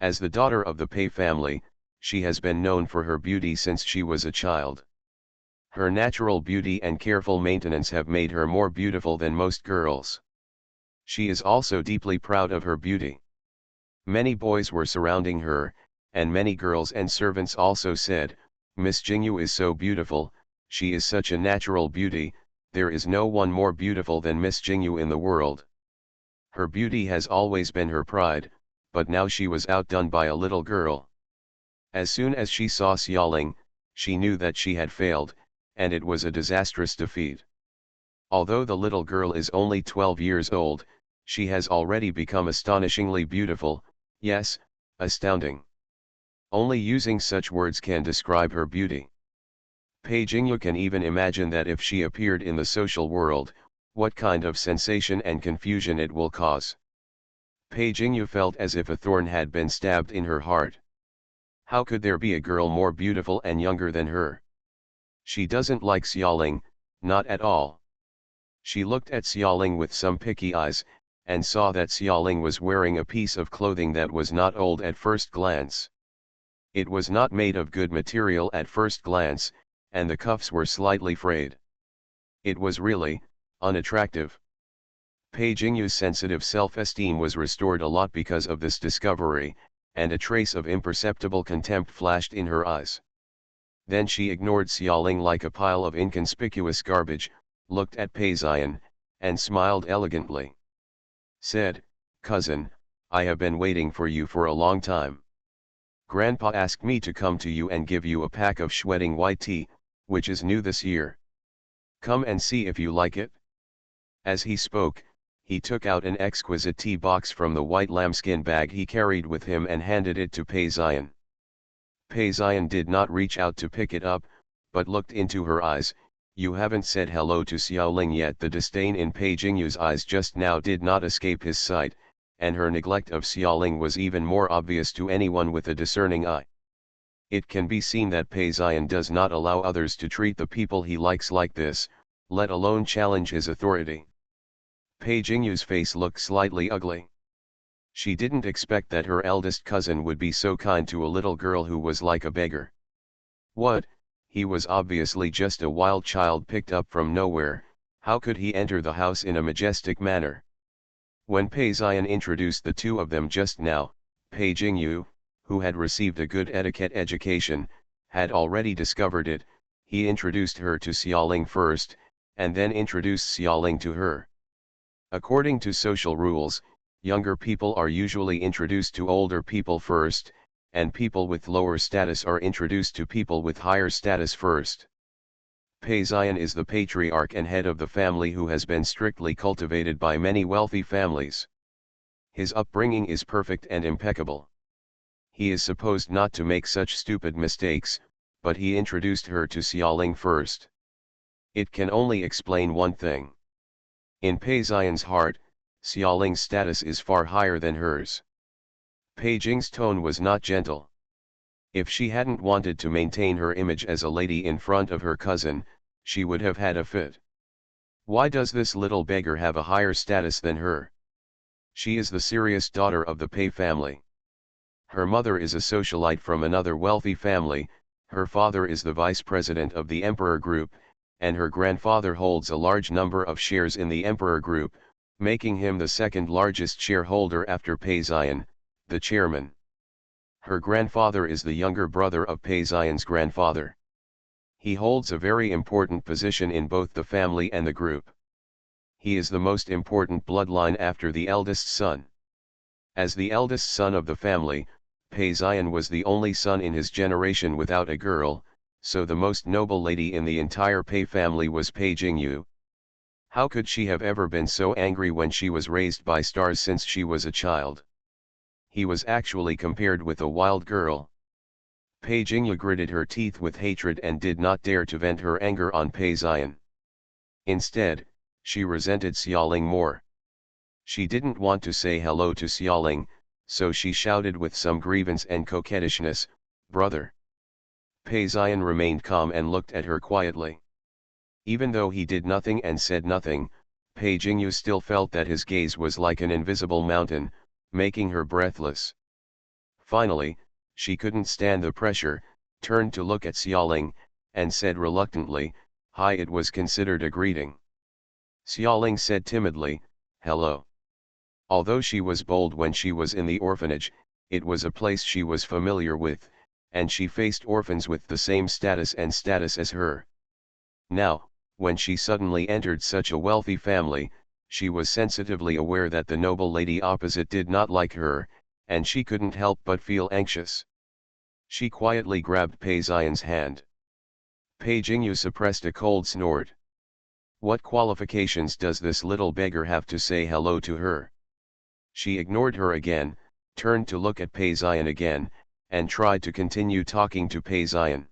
As the daughter of the Pei family, she has been known for her beauty since she was a child. Her natural beauty and careful maintenance have made her more beautiful than most girls. She is also deeply proud of her beauty. Many boys were surrounding her, and many girls and servants also said, "Miss Jingyu is so beautiful, she is such a natural beauty, there is no one more beautiful than Miss Jingyu in the world." Her beauty has always been her pride, but now she was outdone by a little girl. As soon as she saw Xiaoling, she knew that she had failed, and it was a disastrous defeat. Although the little girl is only 12 years old, she has already become astonishingly beautiful, yes, astounding. Only using such words can describe her beauty. Pei Jingyu can even imagine that if she appeared in the social world, what kind of sensation and confusion it will cause. Pei Jingyu felt as if a thorn had been stabbed in her heart. How could there be a girl more beautiful and younger than her? She doesn't like Xiaoling, not at all. She looked at Xiaoling with some picky eyes, and saw that Xiaoling was wearing a piece of clothing that was not old at first glance. It was not made of good material at first glance, and the cuffs were slightly frayed. It was really unattractive. Pei Jingyu's sensitive self-esteem was restored a lot because of this discovery, and a trace of imperceptible contempt flashed in her eyes. Then she ignored Xiaoling like a pile of inconspicuous garbage, looked at Peizian, and smiled elegantly. Said, "Cousin, I have been waiting for you for a long time. Grandpa asked me to come to you and give you a pack of sweating white tea, which is new this year. Come and see if you like it." As he spoke, he took out an exquisite tea box from the white lambskin bag he carried with him and handed it to Peizian. Peizian did not reach out to pick it up, but looked into her eyes. "You haven't said hello to Xiaoling yet." The disdain in Pei Jingyu's eyes just now did not escape his sight, and her neglect of Xiaoling was even more obvious to anyone with a discerning eye. It can be seen that Peizian does not allow others to treat the people he likes like this, let alone challenge his authority. Pei Jingyu's face looked slightly ugly. She didn't expect that her eldest cousin would be so kind to a little girl who was like a beggar. What, he was obviously just a wild child picked up from nowhere, how could he enter the house in a majestic manner? When Peizian introduced the two of them just now, Pei Jingyu, who had received a good etiquette education, had already discovered it. He introduced her to Xiaoling first, and then introduced Xiaoling to her. According to social rules, Younger people are usually introduced to older people first, and people with lower status are introduced to people with higher status first. Peizian is the patriarch and head of the family who has been strictly cultivated by many wealthy families. His upbringing is perfect and impeccable. He is supposed not to make such stupid mistakes, but he introduced her to Xiaoling first. It can only explain one thing. In Peizian's heart, Xiaoling's status is far higher than hers. Pei Jing's tone was not gentle. If she hadn't wanted to maintain her image as a lady in front of her cousin, she would have had a fit. Why does this little beggar have a higher status than her? She is the serious daughter of the Pei family. Her mother is a socialite from another wealthy family, her father is the vice president of the Emperor Group, and her grandfather holds a large number of shares in the Emperor Group, making him the second largest shareholder after Peizian, the chairman. Her grandfather is the younger brother of Peizian's grandfather. He holds a very important position in both the family and the group. He is the most important bloodline after the eldest son. As the eldest son of the family, Peizian was the only son in his generation without a girl, so the most noble lady in the entire Pei family was Pei Jingyu. How could she have ever been so angry when she was raised by stars since she was a child? He was actually compared with a wild girl. Pei Jingyu gritted her teeth with hatred and did not dare to vent her anger on Peizian. Instead, she resented Xiaoling more. She didn't want to say hello to Xiaoling, so she shouted with some grievance and coquettishness, "Brother." Peizian remained calm and looked at her quietly. Even though he did nothing and said nothing, Pei Jingyu still felt that his gaze was like an invisible mountain, making her breathless. Finally, she couldn't stand the pressure, turned to look at Xiaoling, and said reluctantly, "Hi." It was considered a greeting. Xiaoling said timidly, "Hello." Although she was bold when she was in the orphanage, it was a place she was familiar with, and she faced orphans with the same status as her. Now, when she suddenly entered such a wealthy family, she was sensitively aware that the noble lady opposite did not like her, and she couldn't help but feel anxious. She quietly grabbed Peizian's hand. Pei Jingyu suppressed a cold snort. What qualifications does this little beggar have to say hello to her? She ignored her again, turned to look at Peizian again, and tried to continue talking to Peizian.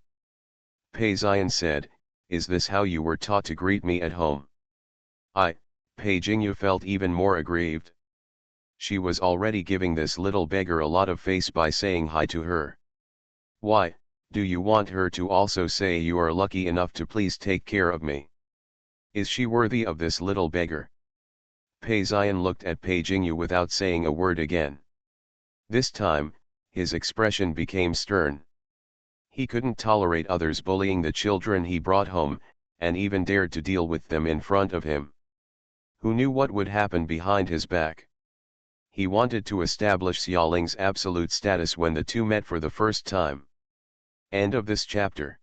Peizian said, "Is this how you were taught to greet me at home?" Pei Jingyu felt even more aggrieved. She was already giving this little beggar a lot of face by saying hi to her. Why, do you want her to also say you are lucky enough to please take care of me? Is she worthy of this little beggar? Peizian looked at Pei Jingyu without saying a word again. This time, his expression became stern. He couldn't tolerate others bullying the children he brought home, and even dared to deal with them in front of him. Who knew what would happen behind his back? He wanted to establish Xiaoling's absolute status when the two met for the first time. End of this chapter.